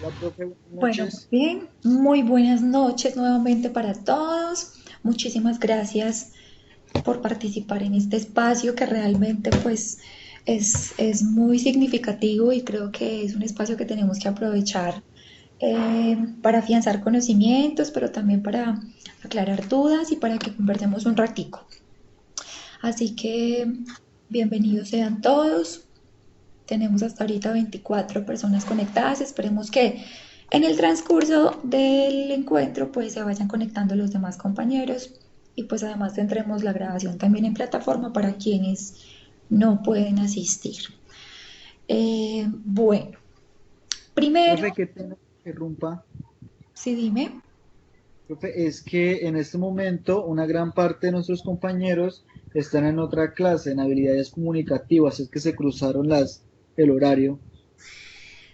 Hola, profe, buenas Bueno, noches. bien, muy buenas noches nuevamente para todos. Muchísimas gracias por participar en este espacio que realmente pues es muy significativo y creo que es un espacio que tenemos que aprovechar para afianzar conocimientos, pero también para aclarar dudas y para que conversemos un ratico. Así que bienvenidos sean todos. Tenemos hasta ahorita 24 personas conectadas. Esperemos que en el transcurso del encuentro pues se vayan conectando los demás compañeros y pues además tendremos la grabación también en plataforma para quienes no pueden asistir. Bueno, primero, Profe, qué pena que interrumpa. sí dime. Profe, es que en este momento una gran parte de nuestros compañeros están en otra clase, en habilidades comunicativas, es que se cruzaron el horario.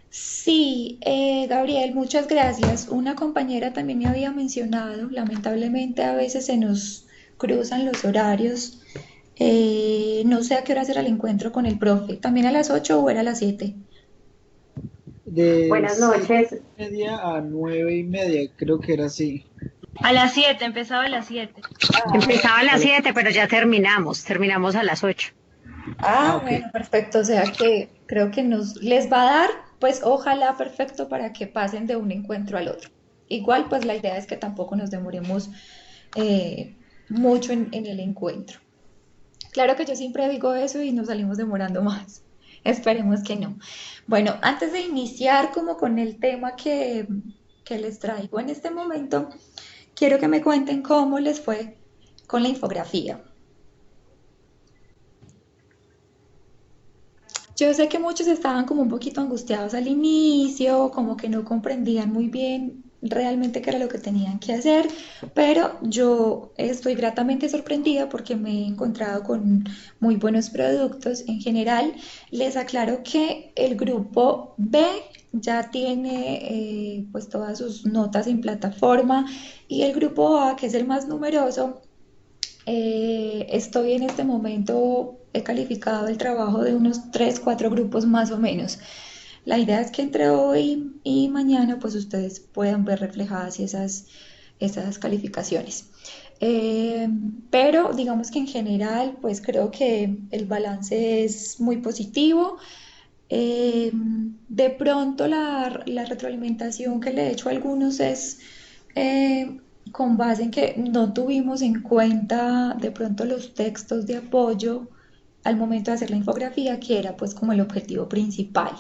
Sí, Gabriel, muchas gracias. Una compañera también me había mencionado, lamentablemente a veces se nos cruzan los horarios. No sé a qué hora será el encuentro con el profe. ¿También a las 8 o era a las 7? De Buenas siete noches. y media a 9:30, creo que era así. A las 7, empezaba a las 7. Empezaba a A las la- 7, pero ya terminamos a las 8. ok. Bueno, perfecto. O sea que creo que les va a dar, pues ojalá perfecto para que pasen de un encuentro al otro. Igual, pues la idea es que tampoco nos demoremos mucho en el encuentro. Claro que yo siempre digo eso y nos salimos demorando más. Esperemos que no. Bueno, antes de iniciar como con el tema que les traigo en este momento, quiero que me cuenten cómo les fue con la infografía. Yo sé que muchos estaban como un poquito angustiados al inicio, como que no comprendían muy bien realmente qué era lo que tenían que hacer, pero yo estoy gratamente sorprendida porque me he encontrado con muy buenos productos en general. Les aclaro que el grupo B ya tiene pues todas sus notas en plataforma y el grupo A, que es el más numeroso, estoy en este momento, he calificado el trabajo de unos 3 4 grupos más o menos. La idea es que entre hoy y mañana pues ustedes puedan ver reflejadas esas calificaciones. Eh, pero digamos que en general pues creo que el balance es muy positivo. De pronto la retroalimentación que le he hecho a algunos es con base en que no tuvimos en cuenta de pronto los textos de apoyo al momento de hacer la infografía, que era pues como el objetivo principal.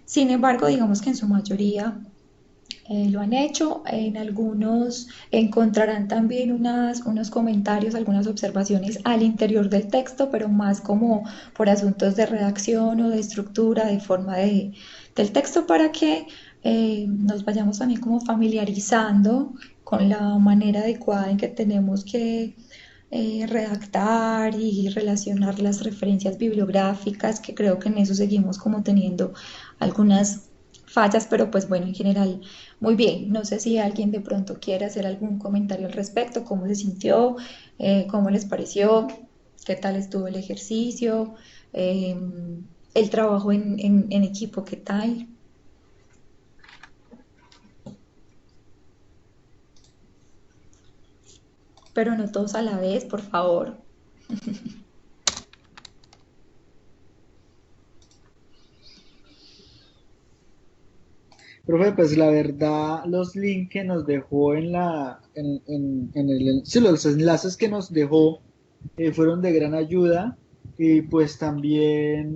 Sin embargo, digamos que en su mayoría lo han hecho. En algunos encontrarán también unos comentarios, algunas observaciones al interior del texto, pero más como por asuntos de redacción o de estructura, de forma del texto, para que nos vayamos también como familiarizando con la manera adecuada en que tenemos que redactar y relacionar las referencias bibliográficas, que creo que en eso seguimos como teniendo algunas fallas, pero pues bueno, en general, muy bien. No sé si alguien de pronto quiere hacer algún comentario al respecto, cómo se sintió, cómo les pareció, qué tal estuvo el ejercicio, eh, el trabajo en equipo, qué tal. Pero no todos a la vez, por favor. Profe, pues la verdad, los links que nos dejó sí, los enlaces que nos dejó fueron de gran ayuda y pues también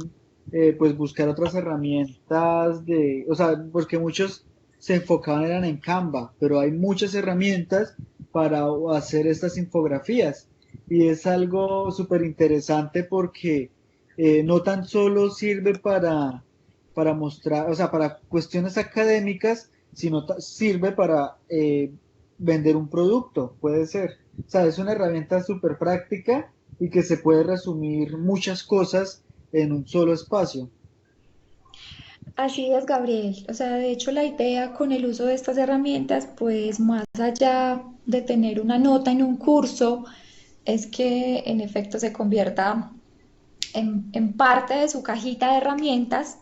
pues buscar otras herramientas o sea, porque muchos se enfocaban eran en Canva, pero hay muchas herramientas para hacer estas infografías y es algo súper interesante porque no tan solo sirve para mostrar, o sea, para cuestiones académicas, sino sirve para vender un producto, puede ser. O sea, es una herramienta súper práctica y que se puede resumir muchas cosas en un solo espacio. Así es, Gabriel. O sea, de hecho, la idea con el uso de estas herramientas, pues más allá de tener una nota en un curso, es que en efecto se convierta en parte de su cajita de herramientas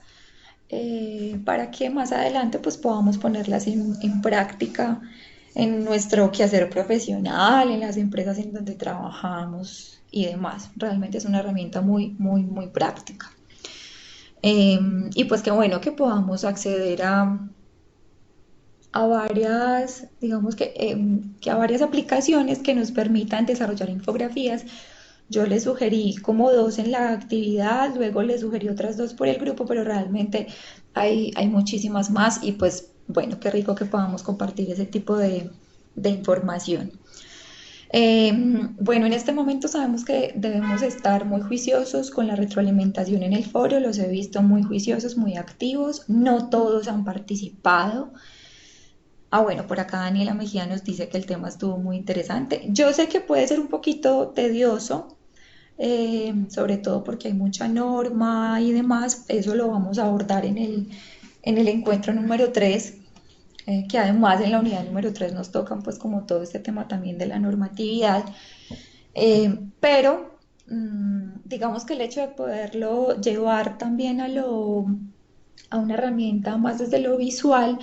para que más adelante pues podamos ponerlas en práctica en nuestro quehacer profesional, en las empresas en donde trabajamos y demás. Realmente es una herramienta muy, muy, muy práctica. Y pues qué bueno que podamos acceder a varias, digamos que a varias aplicaciones que nos permitan desarrollar infografías. Yo le sugerí como dos en la actividad, luego le sugerí otras dos por el grupo, pero realmente hay muchísimas más y pues bueno, qué rico que podamos compartir ese tipo de información. Bueno, en este momento sabemos que debemos estar muy juiciosos con la retroalimentación en el foro, los he visto muy juiciosos, muy activos, no todos han participado. Ah, bueno, por acá Daniela Mejía nos dice que el tema estuvo muy interesante. Yo sé que puede ser un poquito tedioso, sobre todo porque hay mucha norma y demás. Eso lo vamos a abordar en el encuentro número 3, que además en la unidad número 3 nos tocan pues como todo este tema también de la normatividad. Pero digamos que el hecho de poderlo llevar también a una herramienta más desde lo visual,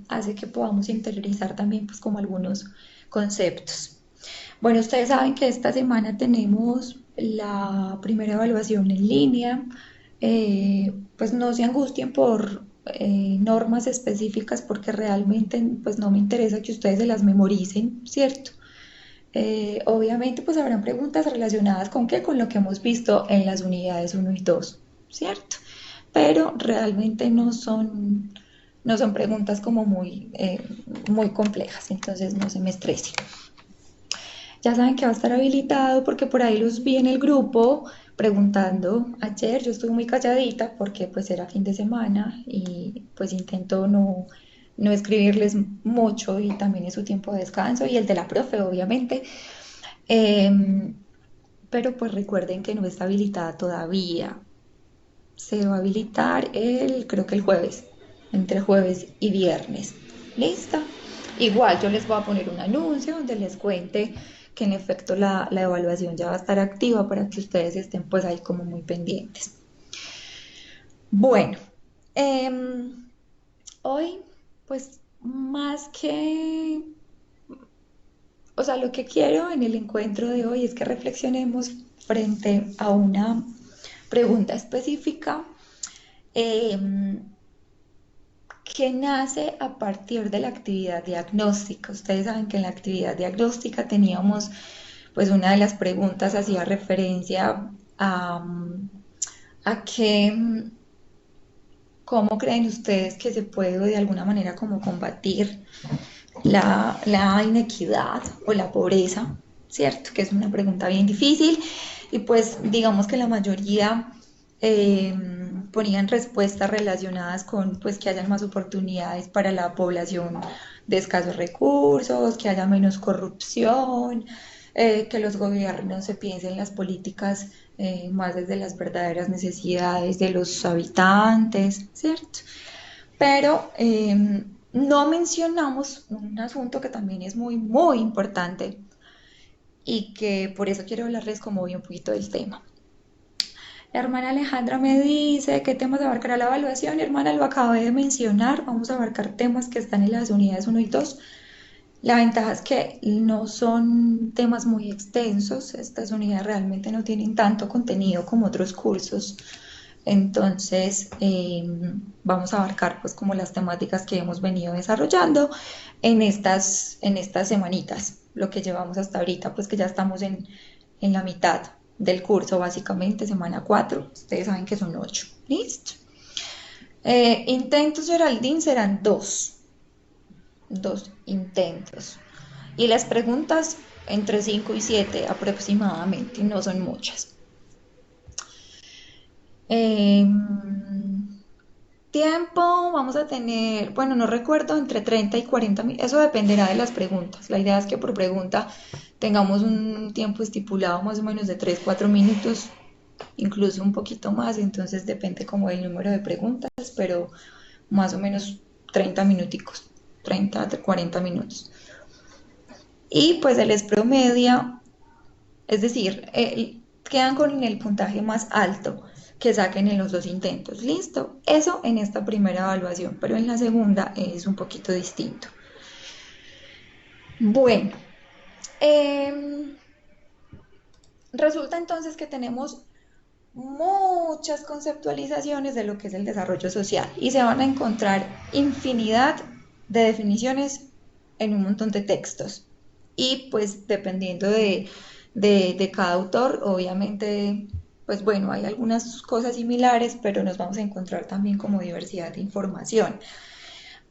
hace que podamos interiorizar también pues como algunos conceptos. Bueno, ustedes saben que esta semana tenemos la primera evaluación en línea. Pues no se angustien por normas específicas porque realmente pues no me interesa que ustedes se las memoricen, ¿cierto? Obviamente pues habrán preguntas relacionadas con qué, con lo que hemos visto en las unidades 1 y 2, ¿cierto? Pero realmente no son preguntas como muy complejas, entonces no se me estresen. Ya saben que va a estar habilitado porque por ahí los vi en el grupo preguntando ayer. Yo estuve muy calladita porque pues era fin de semana y pues intento no escribirles mucho y también es su tiempo de descanso y el de la profe obviamente. Em, pero pues recuerden que no está habilitada todavía. Se va a habilitar creo que el jueves, entre jueves y viernes. ¿Listo? Igual yo les voy a poner un anuncio donde les cuente que en efecto la evaluación ya va a estar activa para que ustedes estén pues ahí como muy pendientes. Bueno, hoy pues más que, o sea, lo que quiero en el encuentro de hoy es que reflexionemos frente a una pregunta específica eh, que nace a partir de la actividad diagnóstica. Ustedes saben que en la actividad diagnóstica teníamos, pues una de las preguntas hacía referencia a que, ¿cómo creen ustedes que se puede de alguna manera como combatir la inequidad o la pobreza? ¿Cierto? Que es una pregunta bien difícil y pues digamos que la mayoría eh, ponían respuestas relacionadas con pues que hayan más oportunidades para la población de escasos recursos, que haya menos corrupción, que los gobiernos se piensen las políticas más desde las verdaderas necesidades de los habitantes, ¿cierto? Pero no mencionamos un asunto que también es muy, muy importante y que por eso quiero hablarles como hoy un poquito del tema. La hermana Alejandra me dice qué temas abarcará la evaluación. Hermana, lo acabé de mencionar. Vamos a abarcar temas que están en las unidades 1 y 2. La ventaja es que no son temas muy extensos. Estas unidades realmente no tienen tanto contenido como otros cursos. Entonces, vamos a abarcar pues como las temáticas que hemos venido desarrollando en estas semanitas, lo que llevamos hasta ahorita, pues que ya estamos en la mitad del curso, básicamente, semana 4. Ustedes saben que son 8. ¿Listo? Intentos, Geraldine, serán dos intentos. Y las preguntas entre 5 y 7 aproximadamente, no son muchas. Tiempo, vamos a tener, bueno, no recuerdo, entre 30 y 40 minutos, eso dependerá de las preguntas. La idea es que por pregunta tengamos un tiempo estipulado más o menos de 3 4 minutos, incluso un poquito más, entonces depende como del número de preguntas, pero más o menos 30 minuticos, 30 a 40 minutos. Y pues el promedia, es decir, quedan con el puntaje más alto que saquen en los dos intentos. ¿Listo? Eso en esta primera evaluación, pero en la segunda es un poquito distinto. Bueno, resulta entonces que tenemos muchas conceptualizaciones de lo que es el desarrollo social y se van a encontrar infinidad de definiciones en un montón de textos. Y pues dependiendo de cada autor, obviamente, pues bueno, hay algunas cosas similares, pero nos vamos a encontrar también como diversidad de información.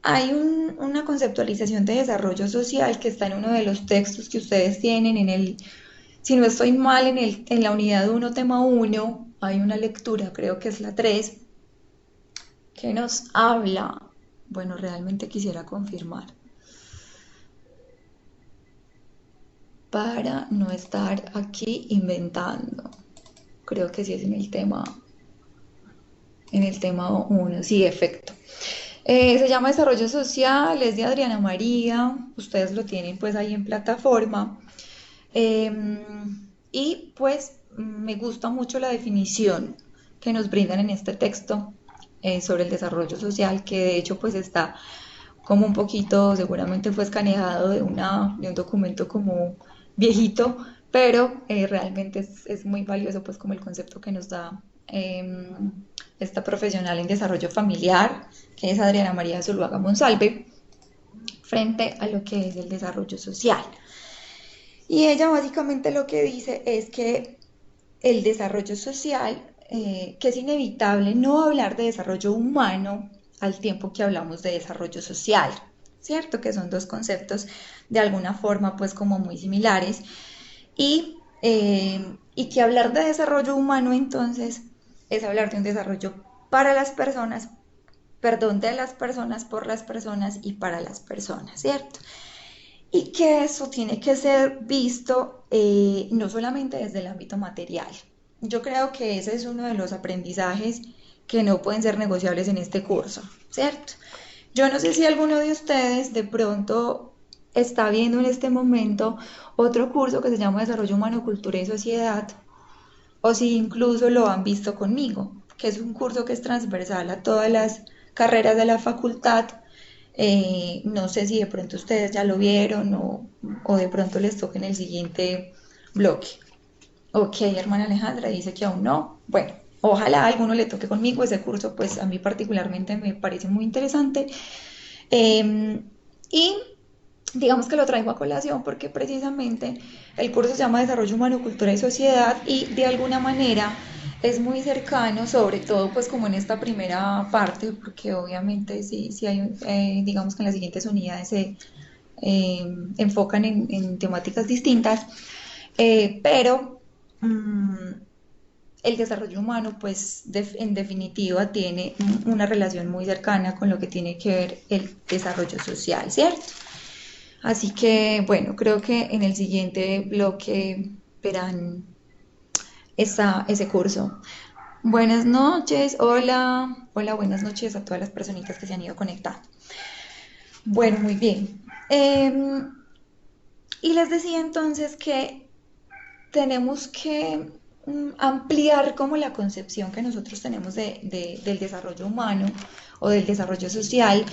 Hay una conceptualización de desarrollo social que está en uno de los textos que ustedes tienen si no estoy mal, en la unidad 1, tema 1, hay una lectura, creo que es la 3, que nos habla, bueno, realmente quisiera confirmar, para no estar aquí inventando. Creo que sí es en el tema 1, sí, efecto. Se llama Desarrollo Social, es de Adriana María, ustedes lo tienen pues ahí en plataforma. Y pues me gusta mucho la definición que nos brindan en este texto sobre el desarrollo social, que de hecho pues está como un poquito, seguramente fue escaneado de un documento como viejito, pero realmente es muy valioso pues como el concepto que nos da esta profesional en desarrollo familiar, que es Adriana María Zuluaga Monsalve, frente a lo que es el desarrollo social. Y ella básicamente lo que dice es que el desarrollo social, que es inevitable no hablar de desarrollo humano al tiempo que hablamos de desarrollo social, ¿cierto? Que son dos conceptos de alguna forma pues como muy similares y que hablar de desarrollo humano entonces es hablar de un desarrollo para las personas, perdón, de las personas, por las personas y para las personas, ¿cierto? Y que eso tiene que ser visto no solamente desde el ámbito material. Yo creo que ese es uno de los aprendizajes que no pueden ser negociables en este curso, ¿cierto? Yo no sé si alguno de ustedes de pronto está viendo en este momento otro curso que se llama Desarrollo Humano, Cultura y Sociedad, o si incluso lo han visto conmigo, que es un curso que es transversal a todas las carreras de la facultad. No sé si de pronto ustedes ya lo vieron o de pronto les toque en el siguiente bloque. Ok, hermana Alejandra dice que aún no. Bueno, ojalá a alguno le toque conmigo ese curso, pues a mí particularmente me parece muy interesante. Y digamos que lo traigo a colación porque precisamente el curso se llama Desarrollo Humano, Cultura y Sociedad y de alguna manera es muy cercano, sobre todo pues como en esta primera parte, porque obviamente sí hay, digamos que en las siguientes unidades se enfocan en temáticas distintas, pero el desarrollo humano pues en definitiva tiene una relación muy cercana con lo que tiene que ver el desarrollo social, ¿cierto? Así que, bueno, creo que en el siguiente bloque verán ese curso. Buenas noches, hola, hola, buenas noches a todas las personitas que se han ido conectando. Bueno, muy bien. Y les decía entonces que tenemos que ampliar como la concepción que nosotros tenemos del desarrollo humano o del desarrollo social,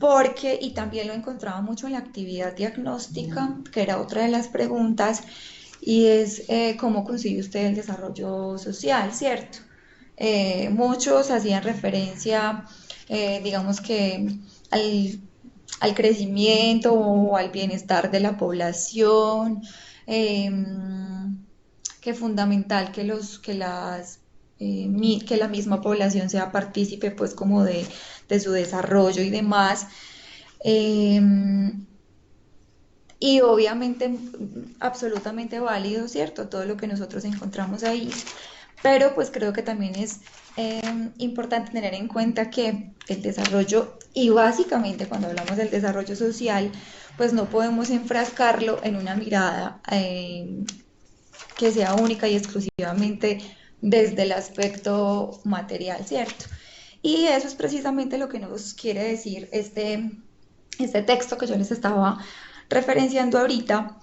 porque, y también lo encontraba mucho en la actividad diagnóstica, que era otra de las preguntas, y es cómo consigue usted el desarrollo social, ¿cierto? Muchos hacían referencia, digamos que al, al crecimiento o al bienestar de la población, eh, que es fundamental que la misma población sea partícipe pues como de su desarrollo y demás. Eh, y obviamente absolutamente válido, ¿cierto? Todo lo que nosotros encontramos ahí, pero pues creo que también es importante tener en cuenta que el desarrollo, y básicamente cuando hablamos del desarrollo social, pues no podemos enfrascarlo en una mirada que sea única y exclusivamente desde el aspecto material, ¿cierto? Y eso es precisamente lo que nos quiere decir este texto que yo les estaba referenciando ahorita,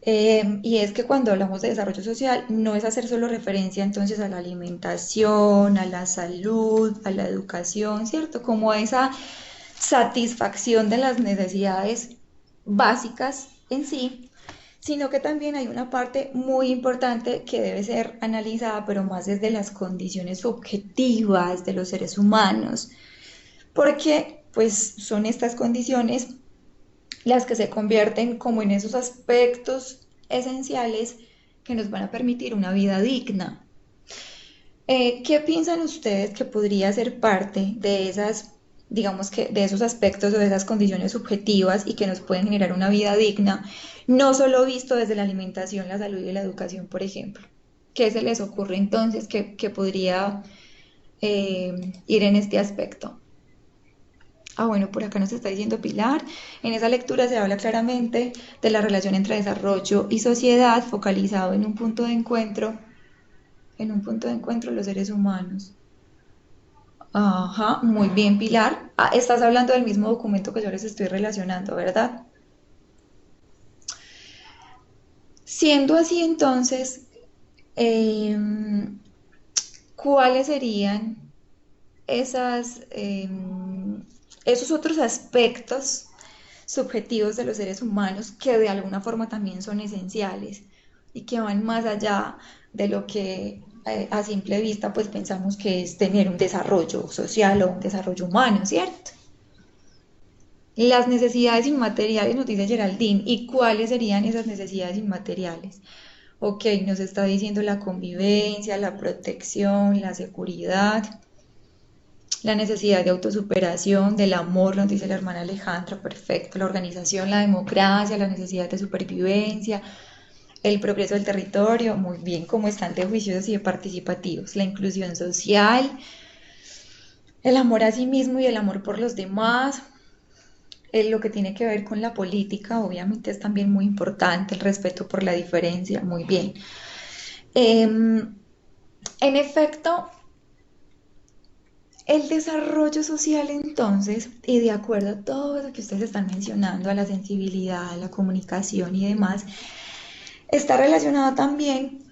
Y es que cuando hablamos de desarrollo social, no es hacer solo referencia entonces a la alimentación, a la salud, a la educación, ¿cierto? Como a esa satisfacción de las necesidades básicas en sí, sino que también hay una parte muy importante que debe ser analizada, pero más desde las condiciones objetivas de los seres humanos, porque pues son estas condiciones las que se convierten como en esos aspectos esenciales que nos van a permitir una vida digna. ¿Qué piensan ustedes que podría ser parte de esas, digamos que de esos aspectos o de esas condiciones subjetivas y que nos pueden generar una vida digna, no solo visto desde la alimentación, la salud y la educación, por ejemplo? ¿Qué se les ocurre entonces que podría ir en este aspecto? Ah, bueno, por acá nos está diciendo Pilar. En esa lectura se habla claramente de la relación entre desarrollo y sociedad, focalizado en un punto de encuentro de los seres humanos. Ajá, muy bien, Pilar. Ah, estás hablando del mismo documento que yo les estoy relacionando, ¿verdad? Siendo así, entonces, em, ¿cuáles serían esas, esos otros aspectos subjetivos de los seres humanos que de alguna forma también son esenciales y que van más allá de lo que a simple vista pues pensamos que es tener un desarrollo social o un desarrollo humano, ¿cierto? Las necesidades inmateriales, nos dice Geraldine, ¿y cuáles serían esas necesidades inmateriales? Ok, nos está diciendo la convivencia, la protección, la seguridad, la necesidad de autosuperación, del amor, nos dice la hermana Alejandra, perfecto, la organización, la democracia, la necesidad de supervivencia, el progreso del territorio, muy bien, como están de juiciosos y de participativos, la inclusión social, el amor a sí mismo y el amor por los demás, lo que tiene que ver con la política, obviamente es también muy importante, el respeto por la diferencia, muy bien. En efecto, el desarrollo social entonces, y de acuerdo a todo lo que ustedes están mencionando, a la sensibilidad, a la comunicación y demás, está relacionado también,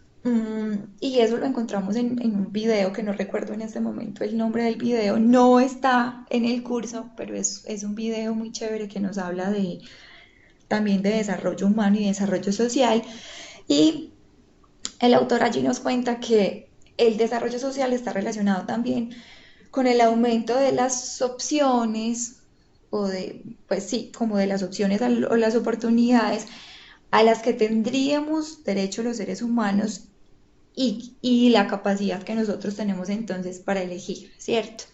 y eso lo encontramos en un video que no recuerdo en este momento el nombre del video, no está en el curso, pero es un video muy chévere que nos habla de, también de desarrollo humano y desarrollo social, y el autor allí nos cuenta que el desarrollo social está relacionado también con el aumento de las opciones, o de, pues sí, como de las opciones o las oportunidades a las que tendríamos derecho los seres humanos y la capacidad que nosotros tenemos entonces para elegir, ¿cierto?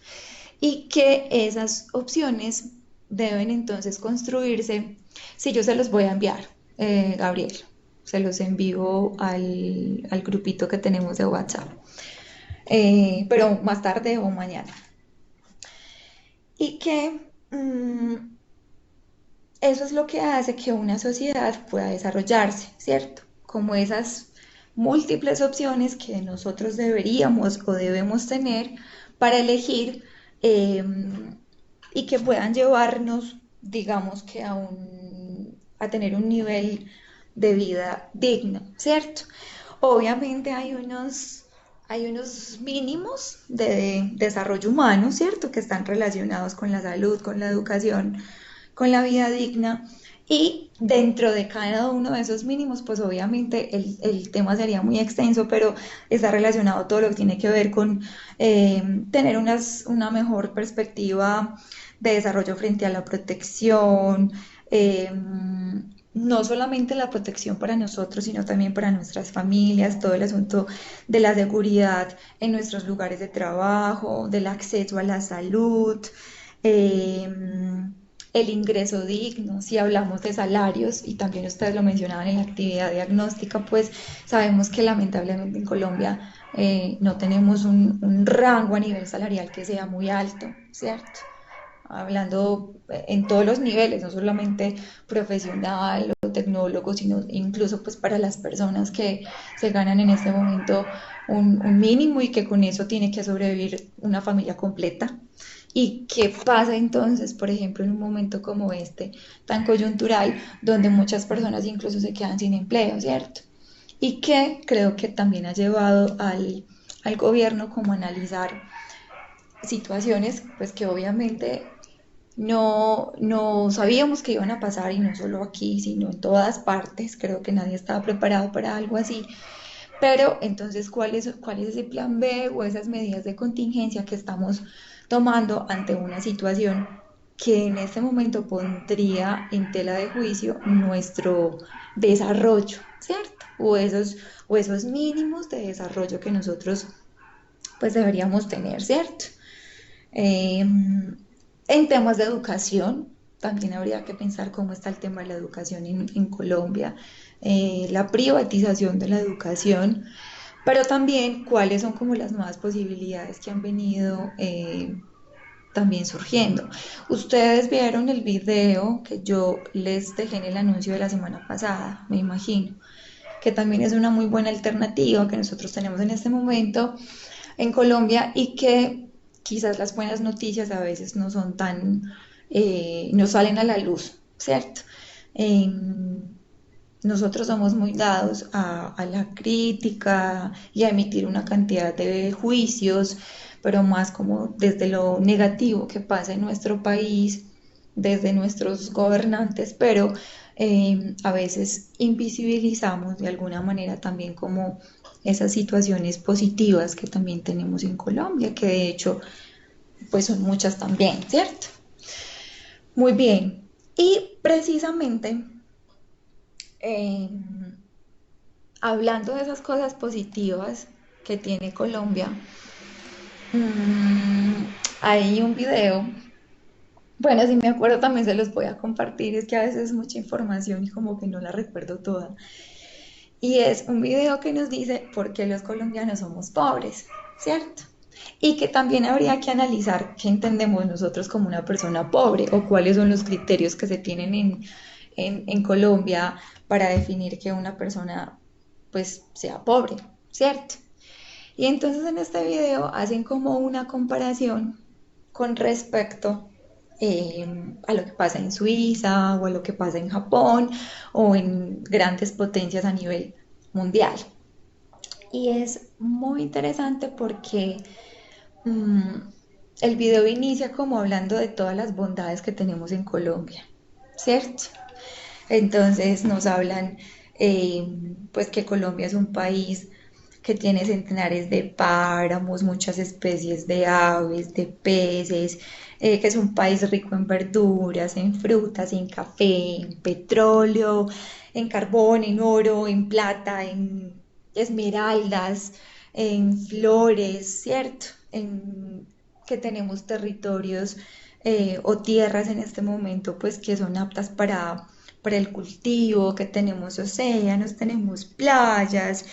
Y que esas opciones deben entonces construirse, si yo se los voy a enviar, Gabriel, se los envío al grupito que tenemos de WhatsApp, pero más tarde o mañana. Y que eso es lo que hace que una sociedad pueda desarrollarse, ¿cierto? Como esas múltiples opciones que nosotros deberíamos o debemos tener para elegir, eh, y que puedan llevarnos, digamos que a tener un nivel de vida digno, ¿cierto? Obviamente hay unos mínimos de desarrollo humano, ¿cierto? Que están relacionados con la salud, con la educación, con la vida digna. Y dentro de cada uno de esos mínimos, pues obviamente el tema sería muy extenso, pero está relacionado todo lo que tiene que ver con tener una mejor perspectiva de desarrollo frente a la protección, eh, no solamente la protección para nosotros, sino también para nuestras familias, todo el asunto de la seguridad en nuestros lugares de trabajo, del acceso a la salud, eh, el ingreso digno, si hablamos de salarios, y también ustedes lo mencionaban en la actividad diagnóstica, pues sabemos que lamentablemente en Colombia no tenemos un rango a nivel salarial que sea muy alto, ¿cierto? Hablando en todos los niveles, no solamente profesional o tecnólogo, sino incluso pues para las personas que se ganan en este momento un mínimo y que con eso tiene que sobrevivir una familia completa. ¿Y qué pasa entonces, por ejemplo, en un momento como este, tan coyuntural, donde muchas personas incluso se quedan sin empleo, ¿cierto? Y que creo que también ha llevado al gobierno como a analizar situaciones pues que obviamente no sabíamos que iban a pasar y no solo aquí, sino en todas partes. Creo que nadie estaba preparado para algo así. Pero entonces, ¿cuál es ese plan B o esas medidas de contingencia que estamos tomando ante una situación que en este momento pondría en tela de juicio nuestro desarrollo, ¿cierto? O esos mínimos de desarrollo que nosotros pues deberíamos tener, ¿cierto? Eh, en temas de educación, también habría que pensar cómo está el tema de la educación en Colombia, la privatización de la educación, pero también cuáles son como las nuevas posibilidades que han venido también surgiendo. Ustedes vieron el video que yo les dejé en el anuncio de la semana pasada, me imagino, que también es una muy buena alternativa que nosotros tenemos en este momento en Colombia y que quizás las buenas noticias a veces no son no salen a la luz, ¿cierto? Eh, Nosotros somos muy dados a la crítica y a emitir una cantidad de juicios, pero más como desde lo negativo que pasa en nuestro país, desde nuestros gobernantes, pero a veces invisibilizamos de alguna manera también como esas situaciones positivas que también tenemos en Colombia, que de hecho pues son muchas también, ¿cierto? Muy bien. Y precisamente eh, hablando de esas cosas positivas que tiene Colombia, mmm, hay un video, bueno, si me acuerdo también se los voy a compartir, es que a veces es mucha información y como que no la recuerdo toda. Y es un video que nos dice por qué los colombianos somos pobres, ¿cierto? Y que también habría que analizar qué entendemos nosotros como una persona pobre o cuáles son los criterios que se tienen en Colombia para definir que una persona pues sea pobre, ¿cierto? Y entonces en este video hacen como una comparación con respecto a lo que pasa en Suiza o a lo que pasa en Japón o en grandes potencias a nivel mundial. Y es muy interesante porque mm, el video inicia como hablando de todas las bondades que tenemos en Colombia, ¿cierto? Entonces nos hablan pues que Colombia es un país que tiene centenares de páramos, muchas especies de aves, de peces, que es un país rico en verduras, en frutas, en café, en petróleo, en carbón, en oro, en plata, en esmeraldas, en flores, ¿cierto? Que tenemos territorios o tierras en este momento, pues que son aptas para el cultivo, que tenemos océanos, tenemos playas,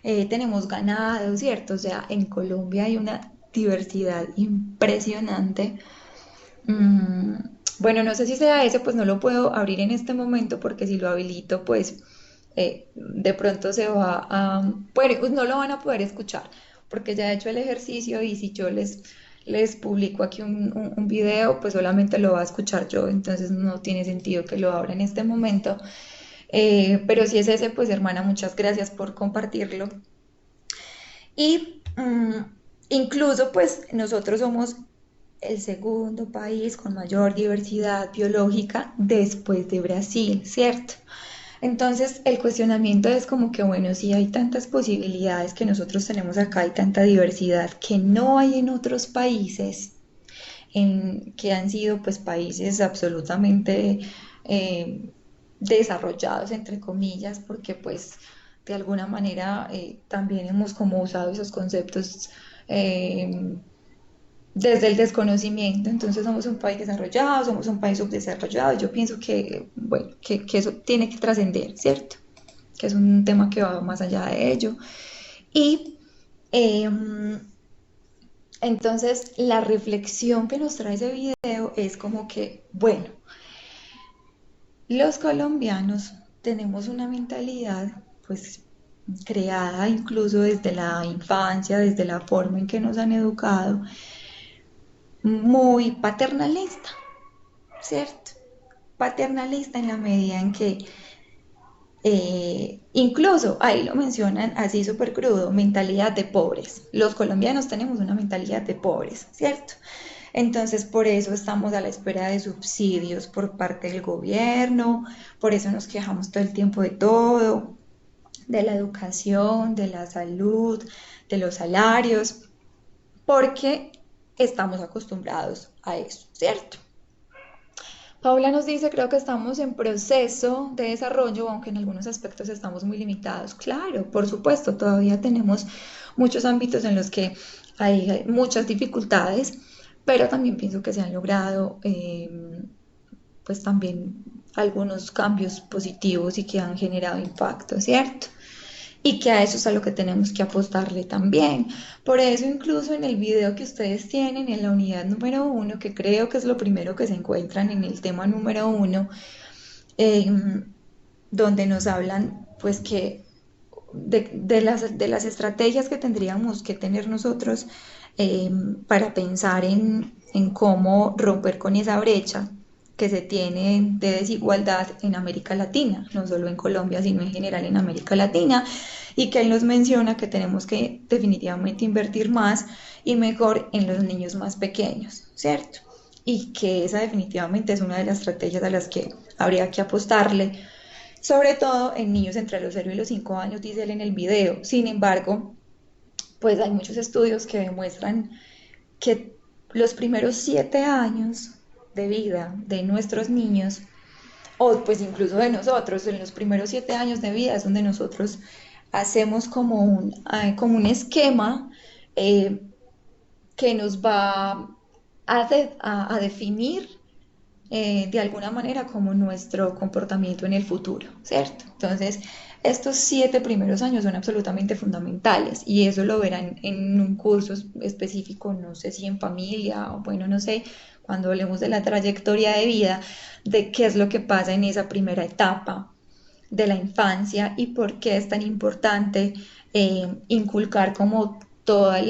tenemos ganado, ¿cierto? O sea, en Colombia hay una diversidad impresionante. Mm, bueno, no sé si sea ese, pues no lo puedo abrir en este momento porque si lo habilito, pues de pronto se va bueno, pues no lo van a poder escuchar porque ya he hecho el ejercicio y si yo les publico aquí un video, pues solamente lo va a escuchar yo, entonces no tiene sentido que lo abra en este momento. Pero si es ese, pues hermana, muchas gracias por compartirlo. Y incluso pues nosotros somos el segundo país con mayor diversidad biológica después de Brasil, ¿cierto? Entonces el cuestionamiento es como que, bueno, si hay tantas posibilidades que nosotros tenemos acá, hay tanta diversidad que no hay en otros países, que han sido pues países absolutamente eh, desarrollados, entre comillas, porque pues de alguna manera también hemos como usado esos conceptos eh, desde el desconocimiento, entonces somos un país desarrollado, somos un país subdesarrollado, yo pienso que, bueno, que eso tiene que trascender, ¿cierto? Que es un tema que va más allá de ello. Y eh, entonces la reflexión que nos trae ese video es como que, bueno, los colombianos tenemos una mentalidad pues creada incluso desde la infancia, desde la forma en que nos han educado, muy paternalista, ¿cierto? Paternalista en la medida en que incluso ahí lo mencionan así súper crudo, mentalidad de pobres. Los colombianos tenemos una mentalidad de pobres, ¿cierto? Entonces, por eso estamos a la espera de subsidios por parte del gobierno, por eso nos quejamos todo el tiempo de todo, de la educación, de la salud, de los salarios, porque estamos acostumbrados a eso, ¿cierto? Paula nos dice, creo que estamos en proceso de desarrollo, aunque en algunos aspectos estamos muy limitados. Claro, por supuesto, todavía tenemos muchos ámbitos en los que hay muchas dificultades, pero también pienso que se han logrado pues también algunos cambios positivos y que han generado impacto, ¿cierto? Y que a eso es a lo que tenemos que apostarle también. Por eso incluso en el video que ustedes tienen en la unidad número uno, que creo que es lo primero que se encuentran en el tema número uno, eh, donde nos hablan pues que de las estrategias que tendríamos que tener nosotros eh, para pensar en cómo romper con esa brecha que se tiene de desigualdad en América Latina, no solo en Colombia, sino en general en América Latina, y que él nos menciona que tenemos que definitivamente invertir más y mejor en los niños más pequeños, ¿cierto? Y que esa definitivamente es una de las estrategias a las que habría que apostarle, sobre todo en niños entre los 0 y los 5 años, dice él en el video. Sin embargo, pues hay muchos estudios que demuestran que los primeros 7 años de vida de nuestros niños, o pues incluso de nosotros, en los primeros 7 años de vida es donde nosotros hacemos como un esquema eh, que nos va a definir de alguna manera como nuestro comportamiento en el futuro, ¿cierto? Entonces, estos 7 primeros años son absolutamente fundamentales y eso lo verán en un curso específico, no sé si en familia o bueno, no sé, cuando hablemos de la trayectoria de vida, de qué es lo que pasa en esa primera etapa de la infancia y por qué es tan importante inculcar como todas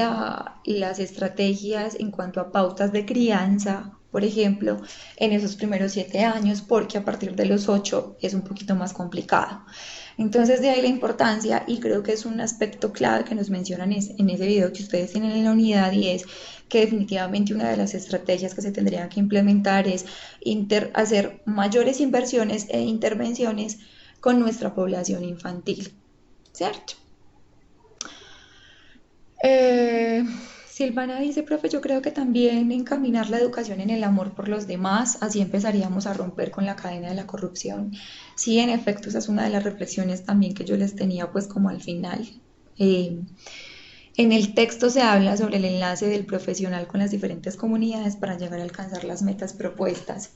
las estrategias en cuanto a pautas de crianza, por ejemplo, en esos primeros 7 años, porque a partir de los 8 es un poquito más complicado. Entonces de ahí la importancia y creo que es un aspecto clave que nos mencionan en ese video que ustedes tienen en la unidad y es que definitivamente una de las estrategias que se tendrían que implementar es hacer mayores inversiones e intervenciones con nuestra población infantil, ¿cierto? Eh, Silvana dice, profe, yo creo que también encaminar la educación en el amor por los demás, así empezaríamos a romper con la cadena de la corrupción. Sí, en efecto, esa es una de las reflexiones también que yo les tenía pues como al final. Eh, en el texto se habla sobre el enlace del profesional con las diferentes comunidades para llegar a alcanzar las metas propuestas.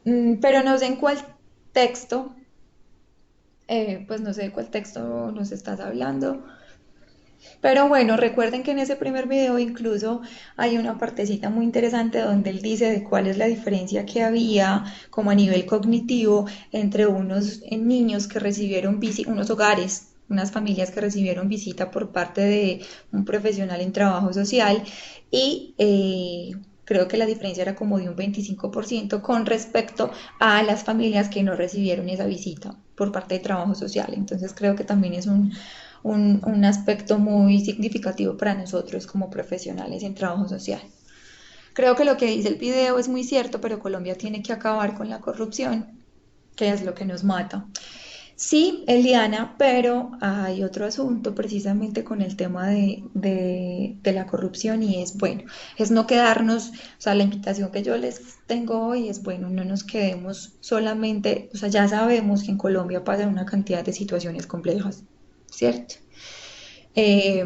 Pero no sé en cuál texto, pues no sé de cuál texto nos estás hablando. Pero bueno, recuerden que en ese primer video incluso hay una partecita muy interesante donde él dice de cuál es la diferencia que había como a nivel cognitivo entre unos niños que recibieron unos hogares, unas familias que recibieron visita por parte de un profesional en trabajo social y creo que la diferencia era como de un 25% con respecto a las familias que no recibieron esa visita por parte de trabajo social. Entonces creo que también es un aspecto muy significativo para nosotros como profesionales en trabajo social. Creo que lo que dice el video es muy cierto, pero Colombia tiene que acabar con la corrupción, que es lo que nos mata. Sí, Eliana, pero hay otro asunto precisamente con el tema de la corrupción y es, bueno, es no quedarnos, o sea, la invitación que yo les tengo hoy es, bueno, no nos quedemos solamente, o sea, ya sabemos que en Colombia pasan una cantidad de situaciones complejas, ¿cierto? Eh,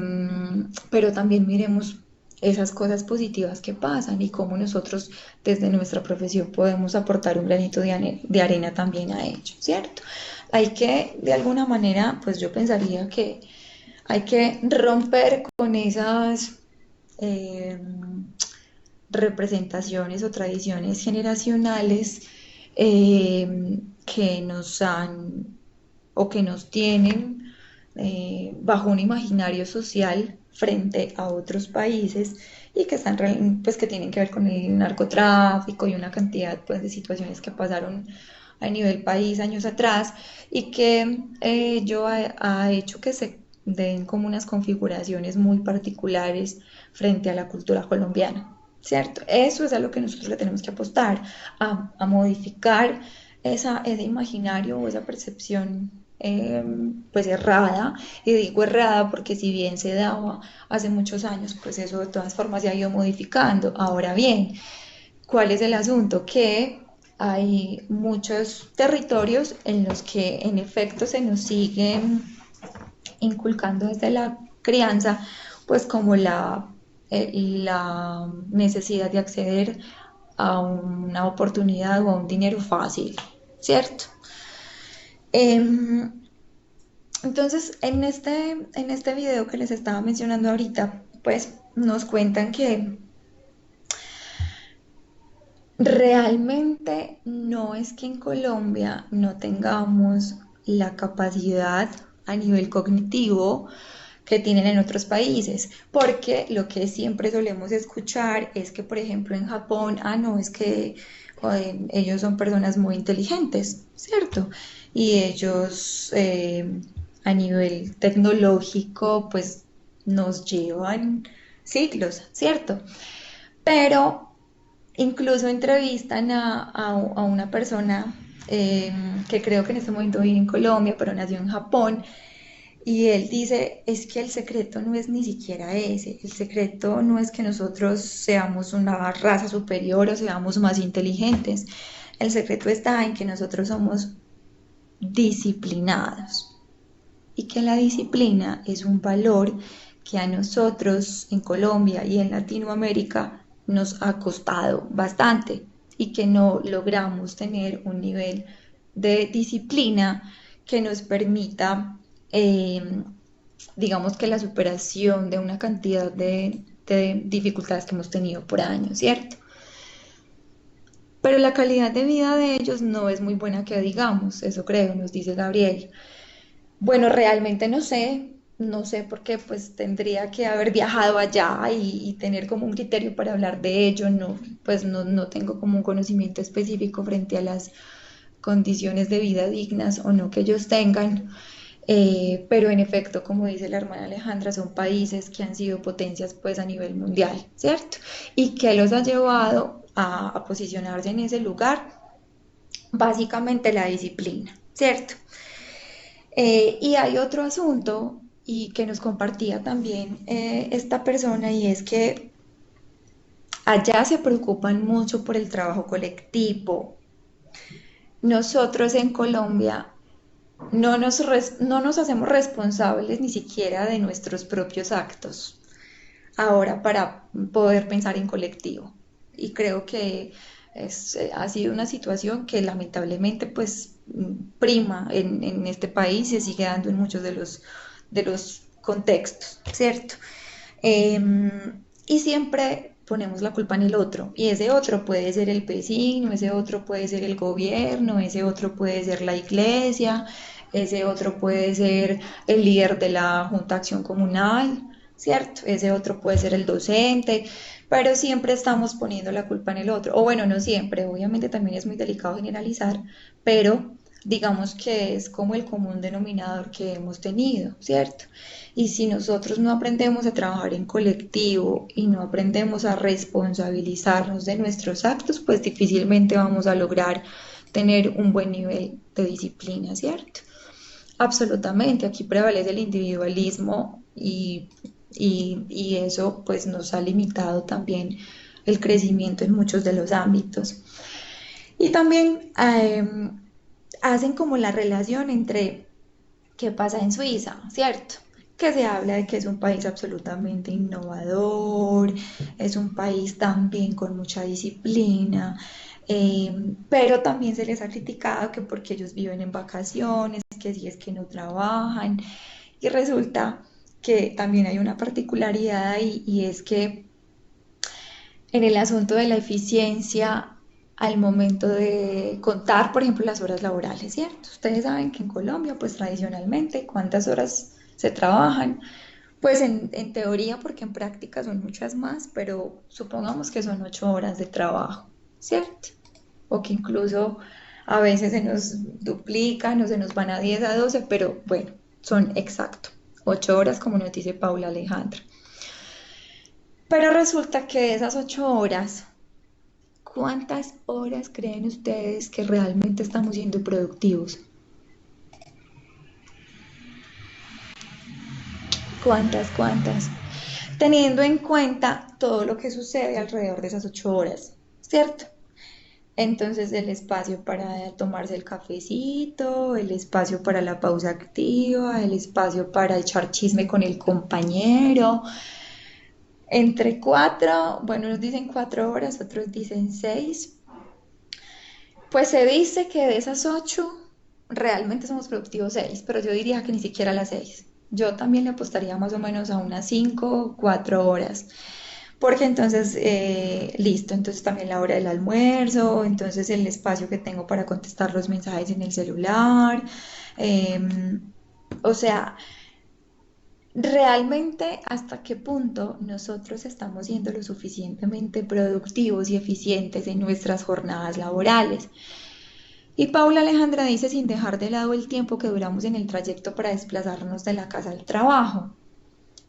pero también miremos esas cosas positivas que pasan y cómo nosotros desde nuestra profesión podemos aportar un granito de arena también a ello, ¿cierto? Hay que, de alguna manera, pues yo pensaría que hay que romper con esas eh, representaciones o tradiciones generacionales que nos han o que nos tienen bajo un imaginario social frente a otros países y que pues que tienen que ver con el narcotráfico y una cantidad pues de situaciones que pasaron a nivel país años atrás y que ello ha hecho que se den como unas configuraciones muy particulares frente a la cultura colombiana, ¿cierto? Eso es a lo que nosotros le tenemos que apostar, a modificar ese imaginario o esa percepción pues errada, y digo errada porque si bien se daba hace muchos años, pues eso de todas formas se ha ido modificando. Ahora bien, ¿cuál es el asunto? Que hay muchos territorios en los que en efecto se nos siguen inculcando desde la crianza, pues como la necesidad de acceder a una oportunidad o a un dinero fácil, ¿cierto? Em, entonces, en este video que les estaba mencionando ahorita, pues nos cuentan que realmente no es que en Colombia no tengamos la capacidad a nivel cognitivo que tienen en otros países, porque lo que siempre solemos escuchar es que, por ejemplo, en Japón, no, es que ellos son personas muy inteligentes, ¿cierto? Y ellos a nivel tecnológico, pues nos llevan siglos, ¿cierto? Pero incluso entrevistan a una persona que creo que en este momento vive en Colombia, pero nació en Japón, y él dice, es que el secreto no es ni siquiera ese, el secreto no es que nosotros seamos una raza superior o seamos más inteligentes, el secreto está en que nosotros somos disciplinados y que la disciplina es un valor que a nosotros en Colombia y en Latinoamérica nos ha costado bastante y que no logramos tener un nivel de disciplina que nos permita, eh, digamos que la superación de una cantidad de dificultades que hemos tenido por años, ¿cierto? Pero la calidad de vida de ellos no es muy buena que digamos, eso creo, nos dice Gabriel. Bueno, realmente no sé por qué, pues tendría que haber viajado allá y tener como un criterio para hablar de ello, no, pues no tengo como un conocimiento específico frente a las condiciones de vida dignas o no que ellos tengan, pero en efecto, como dice la hermana Alejandra, son países que han sido potencias pues a nivel mundial, ¿cierto? Y que los ha llevado a posicionarse en ese lugar, básicamente la disciplina, ¿cierto? Y hay otro asunto y que nos compartía también esta persona, y es que allá se preocupan mucho por el trabajo colectivo. Nosotros en Colombia no nos hacemos responsables ni siquiera de nuestros propios actos ahora para poder pensar en colectivo. Y creo que ha sido una situación que lamentablemente pues prima en este país y se sigue dando en muchos de los contextos, ¿cierto? Y siempre ponemos la culpa en el otro, y ese otro puede ser el vecino, ese otro puede ser el gobierno, ese otro puede ser la iglesia, ese otro puede ser el líder de la Junta de Acción Comunal, ¿cierto? Ese otro puede ser el docente, pero siempre estamos poniendo la culpa en el otro, o bueno, no siempre, obviamente también es muy delicado generalizar, pero digamos que es como el común denominador que hemos tenido, ¿cierto? Y si nosotros no aprendemos a trabajar en colectivo y no aprendemos a responsabilizarnos de nuestros actos, pues difícilmente vamos a lograr tener un buen nivel de disciplina, ¿cierto? Absolutamente, aquí prevalece el individualismo y eso pues nos ha limitado también el crecimiento en muchos de los ámbitos. Y también hacen como la relación entre qué pasa en Suiza, ¿cierto? Que se habla de que es un país absolutamente innovador, es un país también con mucha disciplina, pero también se les ha criticado que porque ellos viven en vacaciones, que si es que no trabajan, y resulta que también hay una particularidad ahí, y es que en el asunto de la eficiencia al momento de contar, por ejemplo, las horas laborales, ¿cierto? Ustedes saben que en Colombia, pues tradicionalmente, ¿cuántas horas se trabajan? Pues en teoría, porque en práctica son muchas más, pero supongamos que son 8 horas de trabajo, ¿cierto? O que incluso a veces se nos duplican o se nos van a 10 a 12, pero bueno, son exacto 8 horas como nos dice Paula Alejandra. Pero resulta que de esas 8 horas, ¿cuántas horas creen ustedes que realmente estamos siendo productivos? ¿Cuántas, cuántas? Teniendo en cuenta todo lo que sucede alrededor de esas 8 horas, ¿cierto? Entonces el espacio para tomarse el cafecito, el espacio para la pausa activa, el espacio para echar chisme con el compañero, entre cuatro, bueno, unos dicen 4 horas, otros dicen seis, pues se dice que de esas 8 realmente somos productivos seis, pero yo diría que ni siquiera las seis. Yo también le apostaría más o menos a unas 5 o 4 horas. Porque entonces, listo, entonces también la hora del almuerzo, entonces el espacio que tengo para contestar los mensajes en el celular. em, o sea, realmente hasta qué punto nosotros estamos siendo lo suficientemente productivos y eficientes en nuestras jornadas laborales. Y Paula Alejandra dice sin dejar de lado el tiempo que duramos en el trayecto para desplazarnos de la casa al trabajo.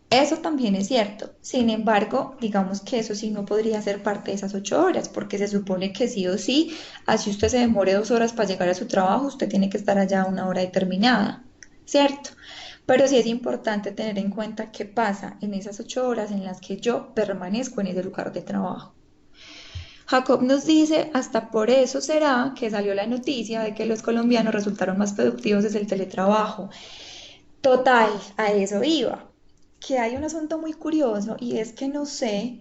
Eso también es cierto. Sin embargo, digamos que eso sí no podría ser parte de esas 8 horas, porque se supone que sí o sí, así usted se demore 2 horas para llegar a su trabajo, usted tiene que estar allá a una hora determinada, ¿cierto? Pero sí es importante tener en cuenta qué pasa en esas 8 horas en las que yo permanezco en ese lugar de trabajo. Jacob nos dice, hasta por eso será que salió la noticia de que los colombianos resultaron más productivos desde el teletrabajo. Total, a eso iba. Que hay un asunto muy curioso y es que no sé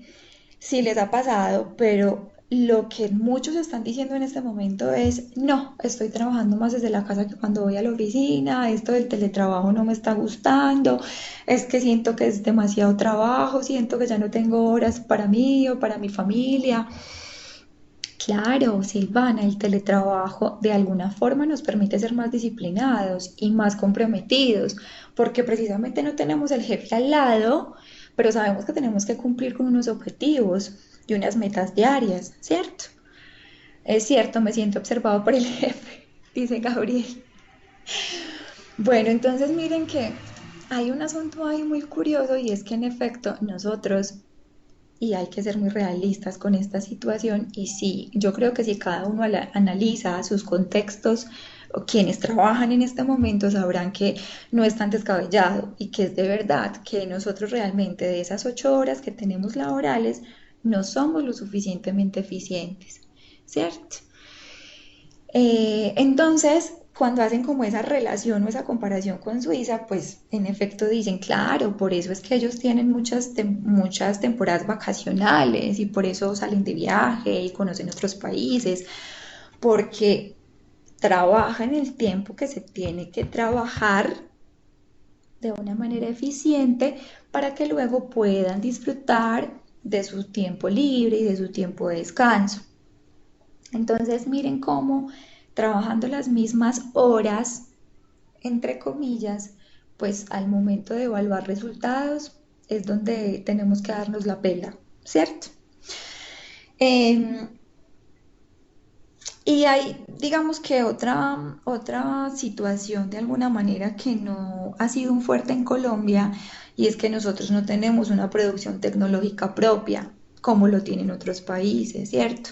si les ha pasado, pero lo que muchos están diciendo en este momento es, no, estoy trabajando más desde la casa que cuando voy a la oficina, esto del teletrabajo no me está gustando, es que siento que es demasiado trabajo, siento que ya no tengo horas para mí o para mi familia. Claro, Silvana, el teletrabajo de alguna forma nos permite ser más disciplinados y más comprometidos, porque precisamente no tenemos el jefe al lado, pero sabemos que tenemos que cumplir con unos objetivos y unas metas diarias, ¿cierto? Es cierto, me siento observado por el jefe, dice Gabriel. Bueno, entonces miren que hay un asunto ahí muy curioso y es que en efecto nosotros y hay que ser muy realistas con esta situación. Y sí, yo creo que si cada uno analiza sus contextos o quienes trabajan en este momento sabrán que no es tan descabellado y que es de verdad que nosotros realmente de esas 8 horas que tenemos laborales no somos lo suficientemente eficientes, ¿cierto? Entonces, cuando hacen como esa relación o esa comparación con Suiza, pues en efecto dicen, claro, por eso es que ellos tienen muchas temporadas vacacionales y por eso salen de viaje y conocen otros países, porque trabajan el tiempo que se tiene que trabajar de una manera eficiente para que luego puedan disfrutar de su tiempo libre y de su tiempo de descanso. Entonces, miren cómo trabajando las mismas horas, entre comillas, pues al momento de evaluar resultados es donde tenemos que darnos la pela, ¿cierto? Em, y hay, digamos que otra situación de alguna manera que no ha sido un fuerte en Colombia y es que nosotros no tenemos una producción tecnológica propia como lo tienen otros países, ¿cierto?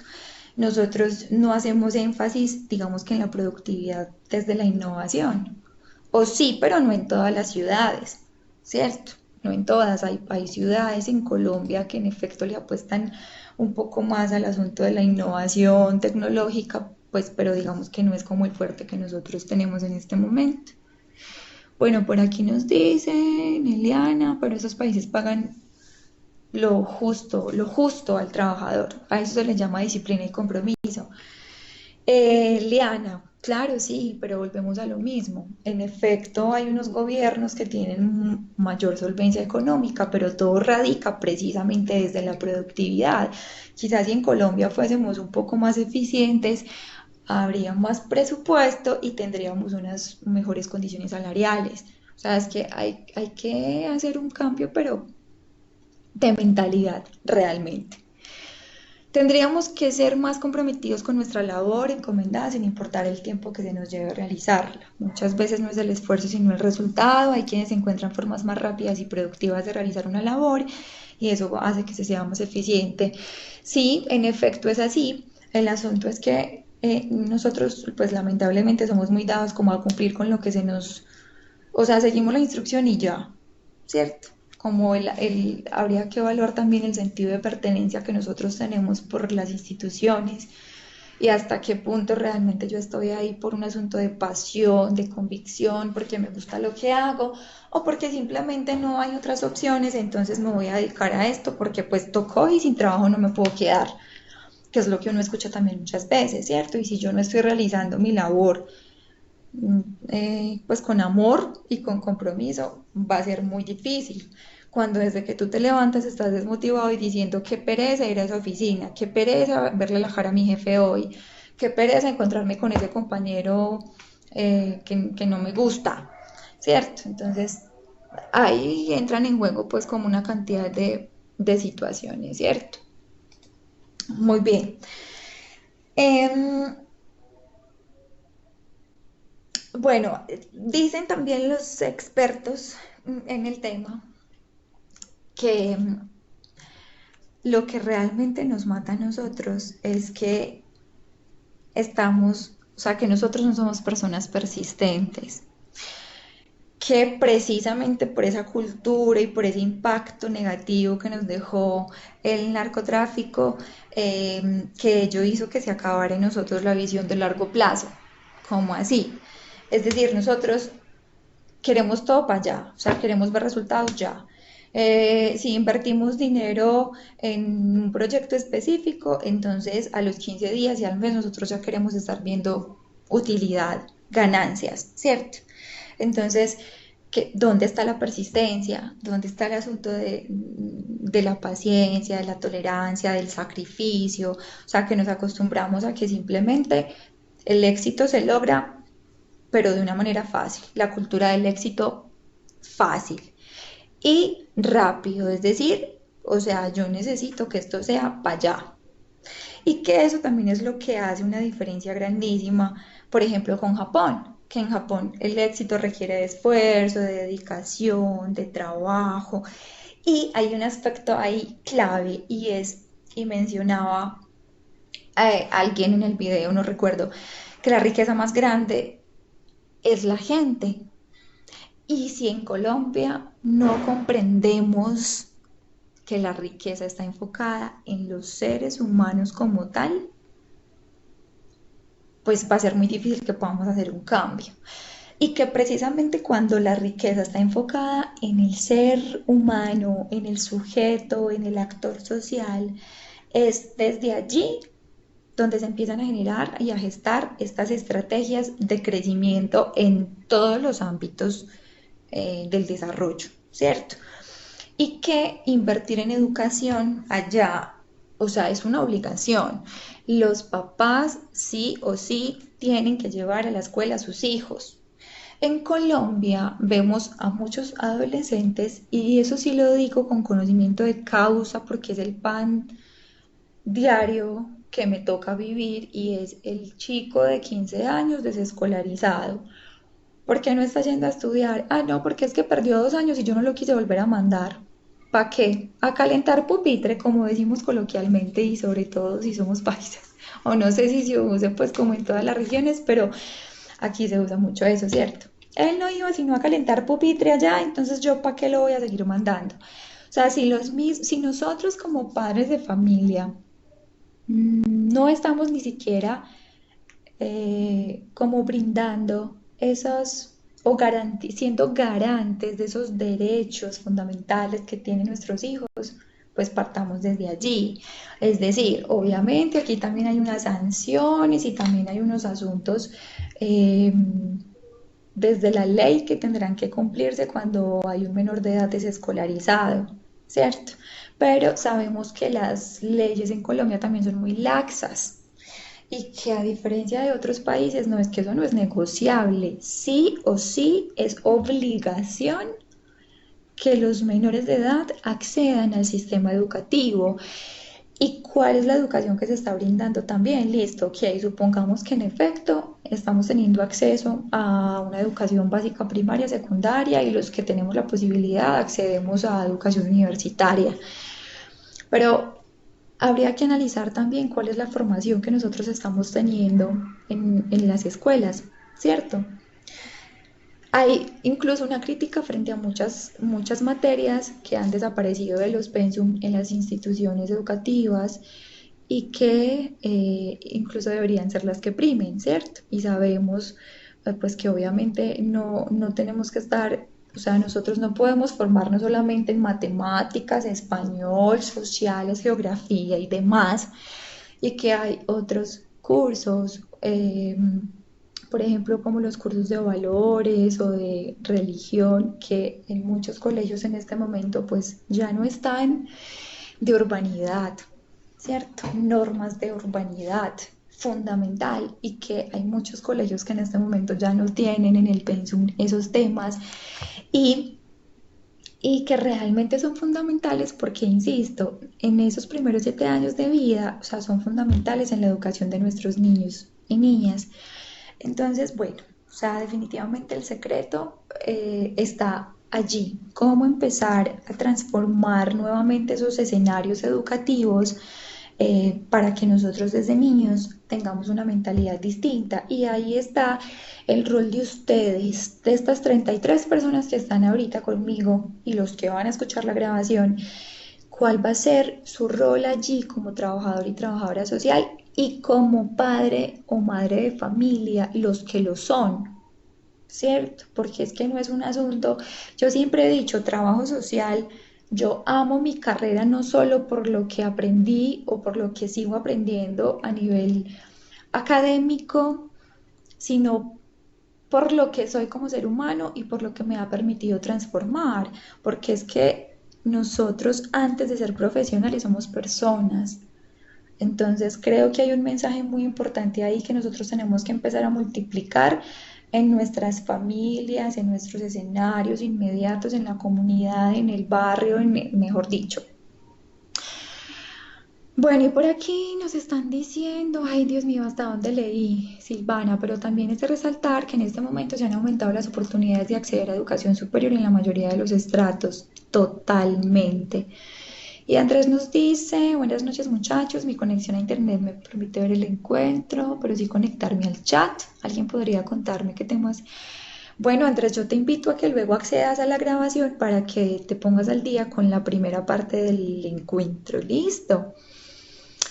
Nosotros no hacemos énfasis, digamos que en la productividad desde la innovación. O sí, pero no en todas las ciudades, ¿cierto? No en todas. Hay ciudades en Colombia que en efecto le apuestan un poco más al asunto de la innovación tecnológica, pues, pero digamos que no es como el fuerte que nosotros tenemos en este momento. Bueno, por aquí nos dicen, Eliana, pero esos países pagan lo justo al trabajador. A eso se le llama disciplina y compromiso. Liana, claro, sí, pero volvemos a lo mismo. En efecto, hay unos gobiernos que tienen mayor solvencia económica, pero todo radica precisamente desde la productividad. Quizás si en Colombia fuésemos un poco más eficientes, habría más presupuesto y tendríamos unas mejores condiciones salariales. O sea, es que hay que hacer un cambio, pero de mentalidad realmente. Tendríamos que ser más comprometidos con nuestra labor encomendada sin importar el tiempo que se nos lleve a realizarla. Muchas veces no es el esfuerzo sino el resultado. Hay quienes encuentran formas más rápidas y productivas de realizar una labor y eso hace que se sea más eficiente. Sí, en efecto es así. El asunto es que nosotros pues lamentablemente somos muy dados como a cumplir con lo que se nos, o sea, seguimos la instrucción y ya, ¿cierto? Como habría que evaluar también el sentido de pertenencia que nosotros tenemos por las instituciones y hasta qué punto realmente yo estoy ahí por un asunto de pasión, de convicción, porque me gusta lo que hago o porque simplemente no hay otras opciones, entonces me voy a dedicar a esto porque pues tocó y sin trabajo no me puedo quedar, que es lo que uno escucha también muchas veces, ¿cierto? Y si yo no estoy realizando mi labor pues con amor y con compromiso va a ser muy difícil. Cuando desde que tú te levantas estás desmotivado y diciendo qué pereza ir a esa oficina, qué pereza verle la cara a mi jefe hoy, qué pereza encontrarme con ese compañero que no me gusta, ¿cierto? Entonces ahí entran en juego pues como una cantidad de situaciones, ¿cierto? Muy bien. Em, bueno, dicen también los expertos en el tema que lo que realmente nos mata a nosotros es que estamos, o sea, que nosotros no somos personas persistentes, que precisamente por esa cultura y por ese impacto negativo que nos dejó el narcotráfico, que ello hizo que se acabara en nosotros la visión de largo plazo. ¿Cómo así? Es decir, nosotros queremos todo para allá, o sea, queremos ver resultados ya. Si invertimos dinero en un proyecto específico, entonces a los 15 días y al mes nosotros ya queremos estar viendo utilidad, ganancias, ¿cierto? Entonces, ¿dónde está la persistencia? ¿Dónde está el asunto de la paciencia, de la tolerancia, del sacrificio? O sea, que nos acostumbramos a que simplemente el éxito se logra pero de una manera fácil, la cultura del éxito fácil y rápido, es decir, o sea, yo necesito que esto sea para allá. Y que eso también es lo que hace una diferencia grandísima, por ejemplo, con Japón, que en Japón el éxito requiere de esfuerzo, de dedicación, de trabajo, y hay un aspecto ahí clave y mencionaba alguien en el video, no recuerdo, que la riqueza más grande es la gente. Y si en Colombia no comprendemos que la riqueza está enfocada en los seres humanos como tal, pues va a ser muy difícil que podamos hacer un cambio. Y que precisamente cuando la riqueza está enfocada en el ser humano, en el sujeto, en el actor social, es desde allí donde se empiezan a generar y a gestar estas estrategias de crecimiento en todos los ámbitos del desarrollo, ¿cierto? Y que invertir en educación allá, o sea, es una obligación. Los papás sí o sí tienen que llevar a la escuela a sus hijos. En Colombia vemos a muchos adolescentes, y eso sí lo digo con conocimiento de causa porque es el pan diario que me toca vivir, y es el chico de 15 años desescolarizado. ¿Por qué no está yendo a estudiar? Ah, no, porque es que perdió 2 años y yo no lo quise volver a mandar. ¿Para qué? A calentar pupitre, como decimos coloquialmente, y sobre todo si somos paisas. O no sé si se use pues como en todas las regiones, pero aquí se usa mucho eso, ¿cierto? Él no iba sino a calentar pupitre allá, entonces yo ¿para qué lo voy a seguir mandando? O sea, si nosotros como padres de familia no estamos ni siquiera como brindando esos o siendo garantes de esos derechos fundamentales que tienen nuestros hijos, pues partamos desde allí. Es decir, obviamente aquí también hay unas sanciones y también hay unos asuntos eh, desde la ley que tendrán que cumplirse cuando hay un menor de edad desescolarizado, ¿cierto? Pero sabemos que las leyes en Colombia también son muy laxas. y que a diferencia de otros países, no es que eso no es negociable, sí o sí es obligación que los menores de edad accedan al sistema educativo. ¿Y cuál es la educación que se está brindando también? Listo, ok, supongamos que en efecto estamos teniendo acceso a una educación básica primaria, secundaria y los que tenemos la posibilidad accedemos a educación universitaria. Pero habría que analizar también cuál es la formación que nosotros estamos teniendo en las escuelas, ¿cierto? Hay incluso una crítica frente a muchas materias que han desaparecido de los pensum en las instituciones educativas y que incluso deberían ser las que primen, ¿cierto? Y sabemos pues que obviamente no tenemos que estar, o sea, nosotros no podemos formarnos solamente en matemáticas, español, sociales, geografía y demás, y que hay otros cursos, por ejemplo, como los cursos de valores o de religión, que en muchos colegios en este momento pues ya no están, de urbanidad, ¿cierto? Normas de urbanidad fundamental y que hay muchos colegios que en este momento ya no tienen en el pensum esos temas y, y que realmente son fundamentales porque, insisto, en esos primeros 7 años de vida, o sea, son fundamentales en la educación de nuestros niños y niñas. Entonces, bueno, o sea, definitivamente el secreto está allí. Cómo empezar a transformar nuevamente esos escenarios educativos para que nosotros desde niños tengamos una mentalidad distinta. Y ahí está el rol de ustedes, de estas 33 personas que están ahorita conmigo y los que van a escuchar la grabación, cuál va a ser su rol allí como trabajador y trabajadora social y como padre o madre de familia, los que lo son, ¿cierto? Porque es que no es un asunto, yo siempre he dicho, trabajo social, yo amo mi carrera no solo por lo que aprendí o por lo que sigo aprendiendo a nivel académico, sino por lo que soy como ser humano y por lo que me ha permitido transformar, porque es que nosotros antes de ser profesionales somos personas. Entonces creo que hay un mensaje muy importante ahí que nosotros tenemos que empezar a multiplicar en nuestras familias, en nuestros escenarios inmediatos, en la comunidad, en el barrio, mejor dicho. Bueno, y por aquí nos están diciendo, ay Dios mío, ¿hasta dónde leí, Silvana? Pero también es de resaltar que en este momento se han aumentado las oportunidades de acceder a educación superior en la mayoría de los estratos, totalmente. Y Andrés nos dice, buenas noches muchachos, mi conexión a internet me permite ver el encuentro, pero sí conectarme al chat. ¿Alguien podría contarme qué temas? Bueno, Andrés, yo te invito a que luego accedas a la grabación para que te pongas al día con la primera parte del encuentro. Listo.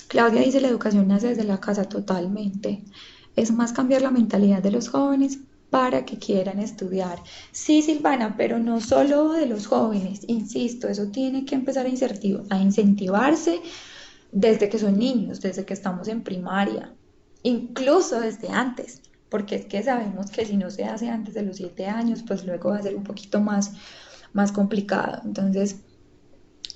Claudia dice, la educación nace desde la casa totalmente. Es más cambiar la mentalidad de los jóvenes para que quieran estudiar. Sí, Silvana, pero no solo de los jóvenes, insisto, eso tiene que empezar a incentivarse desde que son niños, desde que estamos en primaria, incluso desde antes, porque es que sabemos que si no se hace antes de los 7 años, pues luego va a ser un poquito más complicado. Entonces,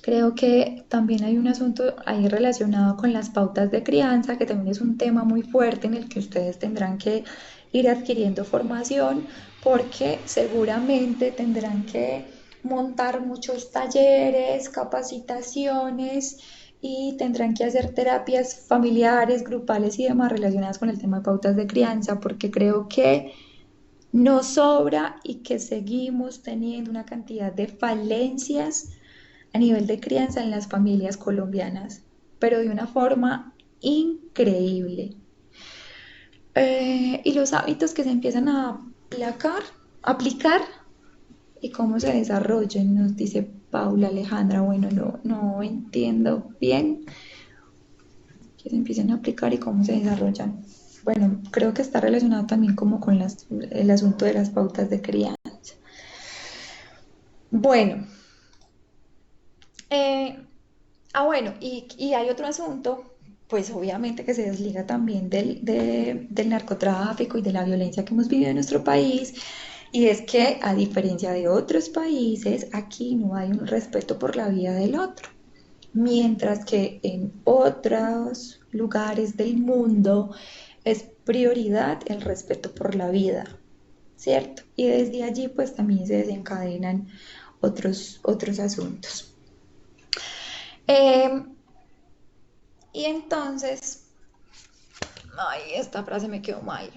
creo que también hay un asunto ahí relacionado con las pautas de crianza, que también es un tema muy fuerte en el que ustedes tendrán que ir adquiriendo formación, porque seguramente tendrán que montar muchos talleres, capacitaciones y tendrán que hacer terapias familiares, grupales y demás relacionadas con el tema de pautas de crianza, porque creo que nos sobra y que seguimos teniendo una cantidad de falencias a nivel de crianza en las familias colombianas, pero de una forma increíble. Y los hábitos que se empiezan a aplicar y cómo se desarrollan, nos dice Paula Alejandra. Bueno, no entiendo bien que se empiecen a aplicar y cómo se desarrollan. Bueno, creo que está relacionado también como con el asunto de las pautas de crianza. Bueno, Eh, bueno, y hay otro asunto, pues obviamente que se desliga también del narcotráfico y de la violencia que hemos vivido en nuestro país, y es que a diferencia de otros países, aquí no hay un respeto por la vida del otro. mientras que en otros lugares del mundo es prioridad el respeto por la vida, ¿cierto? Y desde allí pues también se desencadenan otros asuntos. Eh, y entonces, ay, esta frase me quedó mal.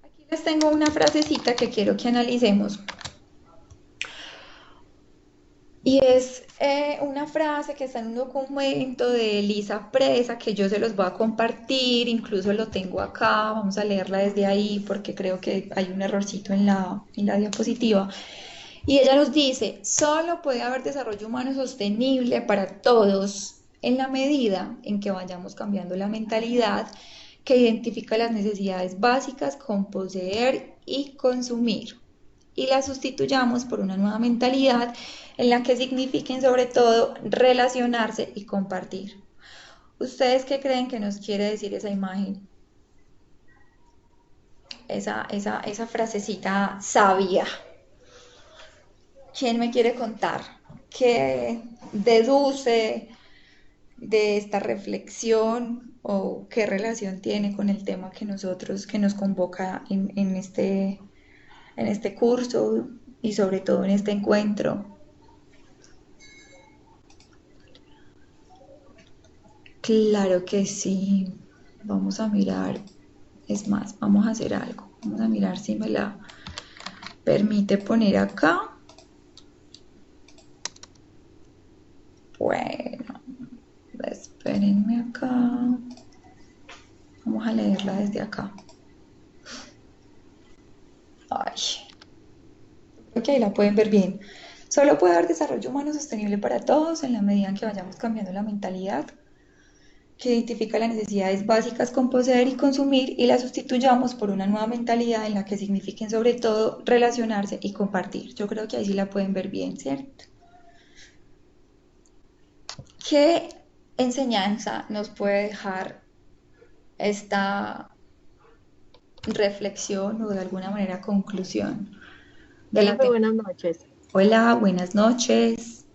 Aquí les tengo una frasecita que quiero que analicemos. Y es una frase que está en un documento de Elisa Presa que yo se los voy a compartir, incluso lo tengo acá, vamos a leerla desde ahí porque creo que hay un errorcito en la diapositiva. Y ella nos dice, solo puede haber desarrollo humano sostenible para todos en la medida en que vayamos cambiando la mentalidad que identifica las necesidades básicas con poseer y consumir y la sustituyamos por una nueva mentalidad en la que signifiquen sobre todo relacionarse y compartir. ¿Ustedes qué creen que nos quiere decir esa imagen? Esa frasecita sabia. ¿Quién me quiere contar? ¿Qué deduce de esta reflexión o qué relación tiene con el tema que nos convoca en este curso y sobre todo en este encuentro? Claro que sí. Vamos a mirar. Es más, vamos a hacer algo. Vamos a mirar si me la permite poner acá. Bueno, espérenme acá. Vamos a leerla desde acá. Ay, creo que ahí la pueden ver bien. Solo puede haber desarrollo humano sostenible para todos en la medida en que vayamos cambiando la mentalidad que identifica las necesidades básicas con poseer y consumir y la sustituyamos por una nueva mentalidad en la que signifiquen sobre todo relacionarse y compartir. Yo creo que ahí sí la pueden ver bien, ¿cierto? ¿Qué enseñanza nos puede dejar esta reflexión o de alguna manera conclusión de la Profe, temática? buenas noches. Hola, buenas noches.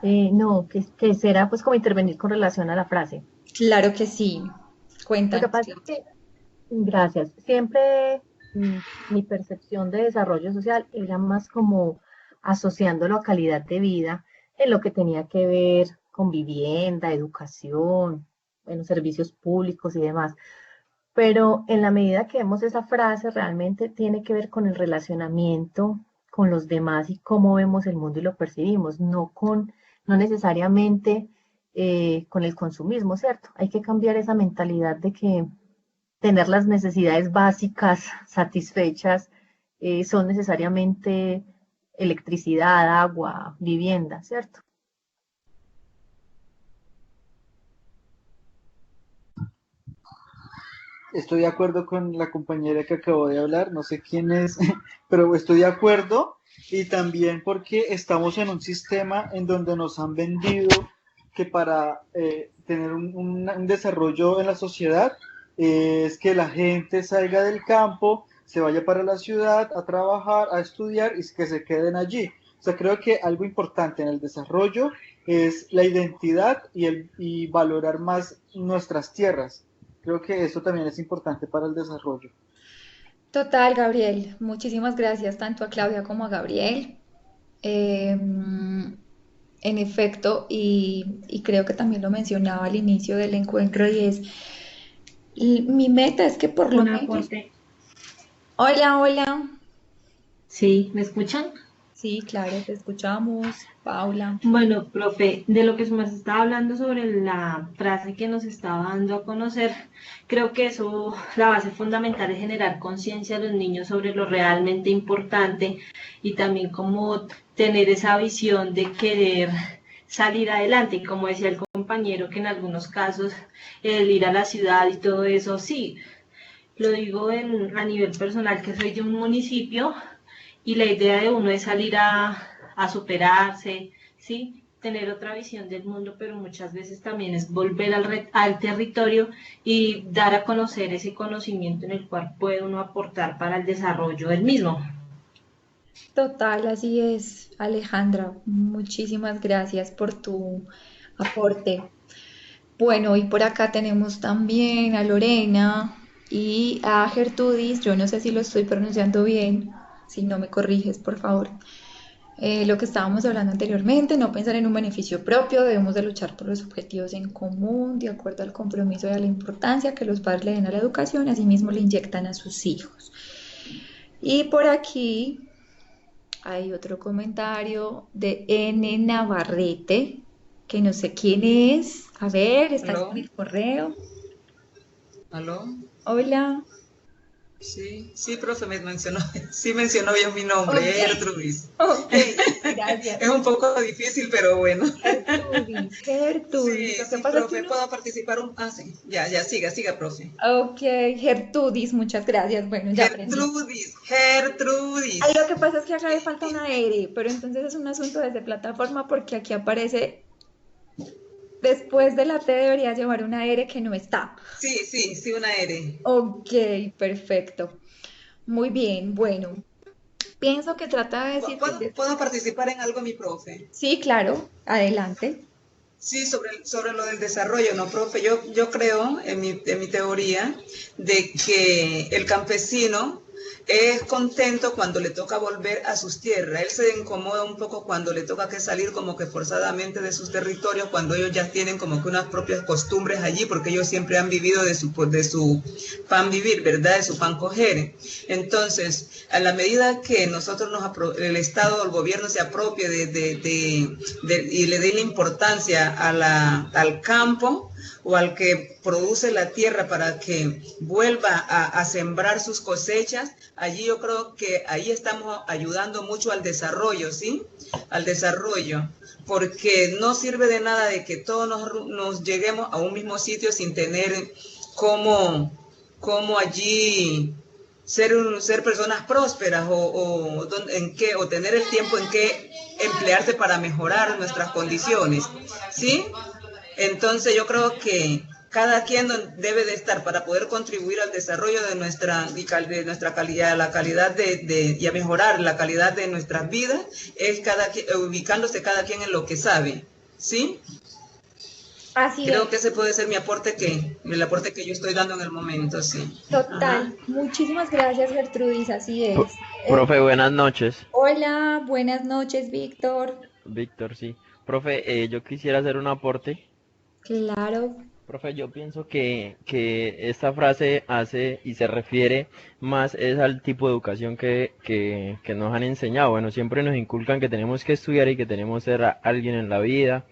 No, que será pues como intervenir con relación a la frase. Claro que sí. Lo que Cuéntanos, pasa es Claudia. que, gracias, siempre mi percepción de desarrollo social era más como asociándolo a calidad de vida en lo que tenía que ver con vivienda, educación, bueno, servicios públicos y demás. Pero en la medida que vemos esa frase, realmente tiene que ver con el relacionamiento con los demás y cómo vemos el mundo y lo percibimos, no necesariamente con el consumismo, ¿cierto? Hay que cambiar esa mentalidad de que tener las necesidades básicas satisfechas son necesariamente electricidad, agua, vivienda, ¿cierto? Estoy de acuerdo con la compañera que acabó de hablar, no sé quién es, pero estoy de acuerdo y también porque estamos en un sistema en donde nos han vendido que para tener un desarrollo en la sociedad es que la gente salga del campo, se vaya para la ciudad a trabajar, a estudiar y que se queden allí. O sea, creo que algo importante en el desarrollo es la identidad y valorar más nuestras tierras. Creo que eso también es importante para el desarrollo. Total, Gabriel. Muchísimas gracias tanto a Claudia como a Gabriel. En efecto, y creo que también lo mencionaba al inicio del encuentro, y es, mi meta es que por lo Un menos... aporte. Hola, hola. Sí, ¿me escuchan? Sí, claro, te escuchamos, Paula. Bueno, profe, de lo que se nos estaba hablando sobre la frase que nos estaba dando a conocer, creo que eso, la base fundamental es generar conciencia a los niños sobre lo realmente importante y también como tener esa visión de querer salir adelante. Y como decía el compañero, que en algunos casos el ir a la ciudad y todo eso, sí, lo digo a nivel personal, que soy de un municipio y la idea de uno es salir a superarse, ¿sí? Tener otra visión del mundo, pero muchas veces también es volver al territorio y dar a conocer ese conocimiento en el cual puede uno aportar para el desarrollo del mismo. Total, así es, Alejandra. Muchísimas gracias por tu aporte. Bueno, y por acá tenemos también a Lorena y a Gertrudis. Yo no sé si lo estoy pronunciando bien, si no me corriges, por favor. Lo que estábamos hablando anteriormente, no pensar en un beneficio propio, debemos de luchar por los objetivos en común, de acuerdo al compromiso y a la importancia que los padres le den a la educación, asimismo le inyectan a sus hijos. Y por aquí hay otro comentario de N. Navarrete, que no sé quién es. A ver, está en ¿Aló? el correo. ¿Aló? Hola. Sí, sí, profe, me mencionó, sí mencionó bien mi nombre, Ok, Gertrudis. ok, gracias. Es un poco difícil, pero bueno. Gertrudis, Gertrudis. Sí, Lo que sí, pasa es que profe, uno... ¿puedo participar sí, ya, siga, profe. Ok, Gertrudis, muchas gracias. Bueno, ya aprendí. Gertrudis, Ay, lo Gertrudis. que pasa es que acá le falta una R, pero entonces es un asunto desde plataforma porque aquí aparece después de la T debería llevar una R que no está. Sí, una R. Ok, perfecto. Muy bien, bueno. Pienso que trata de decir que... ¿Puedo participar en algo, mi profe? Sí, claro, adelante. Sí, sobre lo del desarrollo, ¿no, profe? Yo creo, en mi teoría, de que el campesino es contento cuando le toca volver a sus tierras. Él se incomoda un poco cuando le toca que salir como que forzadamente de sus territorios, cuando ellos ya tienen como que unas propias costumbres allí, porque ellos siempre han vivido de su pan vivir, ¿verdad? De su pan coger. Entonces, a la medida que el Estado o el gobierno se apropie y le dé la importancia al campo o al que produce la tierra para que vuelva a sembrar sus cosechas, allí yo creo que ahí estamos ayudando mucho al desarrollo, ¿sí? Al desarrollo, porque no sirve de nada de que todos nos lleguemos a un mismo sitio sin tener cómo allí ser personas prósperas o tener el tiempo en que emplearse para mejorar nuestras condiciones, ¿sí? Entonces yo creo que cada quien debe de estar para poder contribuir al desarrollo de nuestra calidad, la calidad y a mejorar la calidad de nuestras vidas, es ubicándose cada quien en lo que sabe, ¿sí? Así Creo que es, ese puede ser el aporte que yo estoy dando en el momento, sí. Ajá. total. Muchísimas gracias, Gertrudis, así es. Profe, buenas noches. Hola, buenas noches, Víctor. Víctor, sí. Profe, yo quisiera hacer un aporte. Claro, Profe, yo pienso que esta frase hace y se refiere más es al tipo de educación que nos han enseñado. Bueno, siempre nos inculcan que tenemos que estudiar y que tenemos que ser alguien en la vida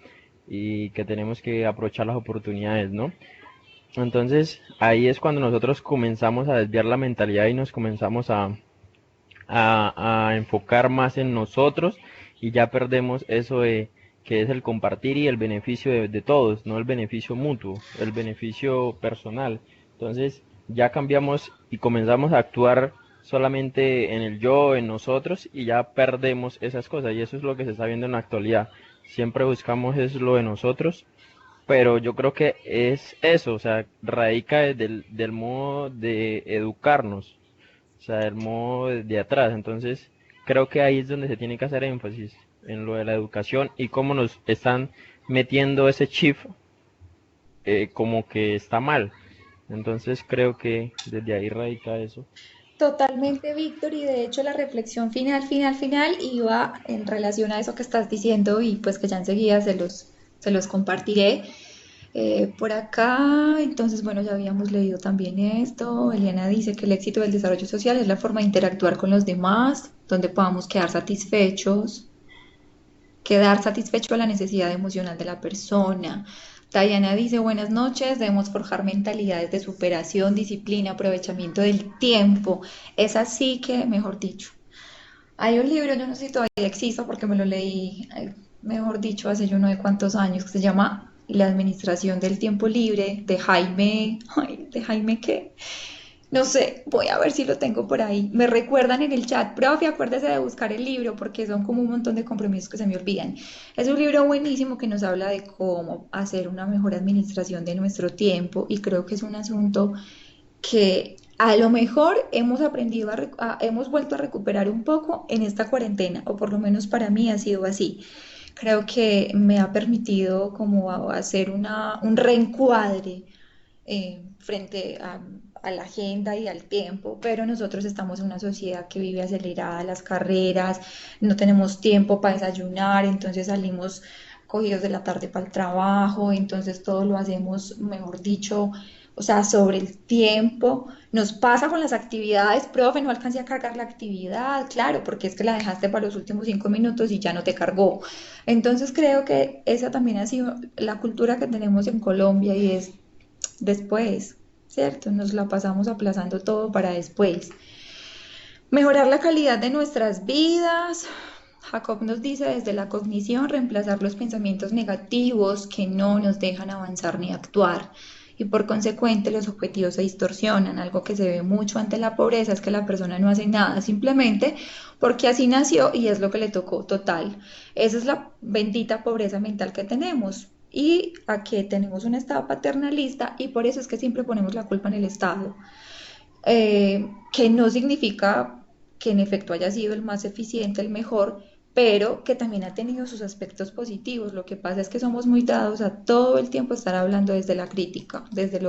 y que tenemos que aprovechar las oportunidades, ¿no? Entonces, ahí es cuando nosotros comenzamos a desviar la mentalidad y nos comenzamos a enfocar más en nosotros y ya perdemos eso de que es el compartir y el beneficio de todos, no el beneficio mutuo, el beneficio personal. Entonces ya cambiamos y comenzamos a actuar solamente en el yo, en nosotros y ya perdemos esas cosas y eso es lo que se está viendo en la actualidad. Siempre buscamos es lo de nosotros, pero yo creo que es eso, o sea, radica desde del modo de educarnos, o sea, el modo de atrás. Entonces, creo que ahí es donde se tiene que hacer énfasis, en lo de la educación y cómo nos están metiendo ese chip como que está mal. Entonces, creo que desde ahí radica eso. totalmente, Víctor, y de hecho la reflexión final iba en relación a eso que estás diciendo y pues que ya enseguida se los compartiré. Por acá, entonces, bueno, ya habíamos leído también esto. Eliana dice que el éxito del desarrollo social es la forma de interactuar con los demás, donde podamos quedar satisfecho a la necesidad emocional de la persona. Diana dice, buenas noches, debemos forjar mentalidades de superación, disciplina, aprovechamiento del tiempo. Es así que, mejor dicho, hay un libro, yo no sé si todavía existe porque me lo leí, mejor dicho, hace yo no sé cuántos años, que se llama La administración del tiempo libre, de Jaime, ay, ¿de Jaime qué? No sé, voy a ver si lo tengo por ahí. Me recuerdan en el chat, profe, acuérdese de buscar el libro porque son como un montón de compromisos que se me olvidan. Es un libro buenísimo que nos habla de cómo hacer una mejor administración de nuestro tiempo y creo que es un asunto que A lo mejor hemos aprendido hemos vuelto a recuperar un poco en esta cuarentena, o por lo menos para mí ha sido así. Creo que me ha permitido como hacer un reencuadre frente a la agenda y al tiempo, pero nosotros estamos en una sociedad que vive acelerada, las carreras, no tenemos tiempo para desayunar, entonces salimos cogidos de la tarde para el trabajo, entonces todo lo hacemos, mejor dicho, o sea, sobre el tiempo. Nos pasa con las actividades, profe, no alcancé a cargar la actividad, claro, porque es que la dejaste para los últimos 5 minutos y ya no te cargó. Entonces creo que esa también ha sido la cultura que tenemos en Colombia y es después, ¿cierto? Nos la pasamos aplazando todo para después. Mejorar la calidad de nuestras vidas. Jacob nos dice desde la cognición reemplazar los pensamientos negativos que no nos dejan avanzar ni actuar y por consecuente los objetivos se distorsionan. Algo que se ve mucho ante la pobreza es que la persona no hace nada simplemente porque así nació y es lo que le tocó, total. Esa es la bendita pobreza mental que tenemos y a que tenemos un Estado paternalista y por eso es que siempre ponemos la culpa en el Estado, que no significa que en efecto haya sido el más eficiente, el mejor, pero que también ha tenido sus aspectos positivos. Lo que pasa es que somos muy dados a todo el tiempo estar hablando desde la crítica, desde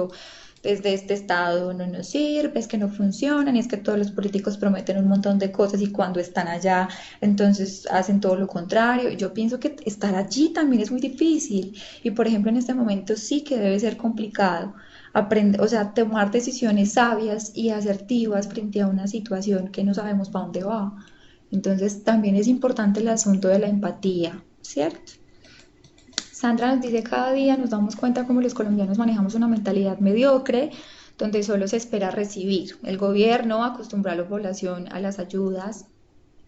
este estado no nos sirve, es que no funcionan, y es que todos los políticos prometen un montón de cosas y cuando están allá, entonces hacen todo lo contrario. Yo pienso que estar allí también es muy difícil y por ejemplo en este momento sí que debe ser complicado aprender, o sea, tomar decisiones sabias y asertivas frente a una situación que no sabemos para dónde va. Entonces también es importante el asunto de la empatía, ¿cierto? Sandra nos dice, cada día nos damos cuenta cómo los colombianos manejamos una mentalidad mediocre, donde solo se espera recibir. El gobierno acostumbra a la población a las ayudas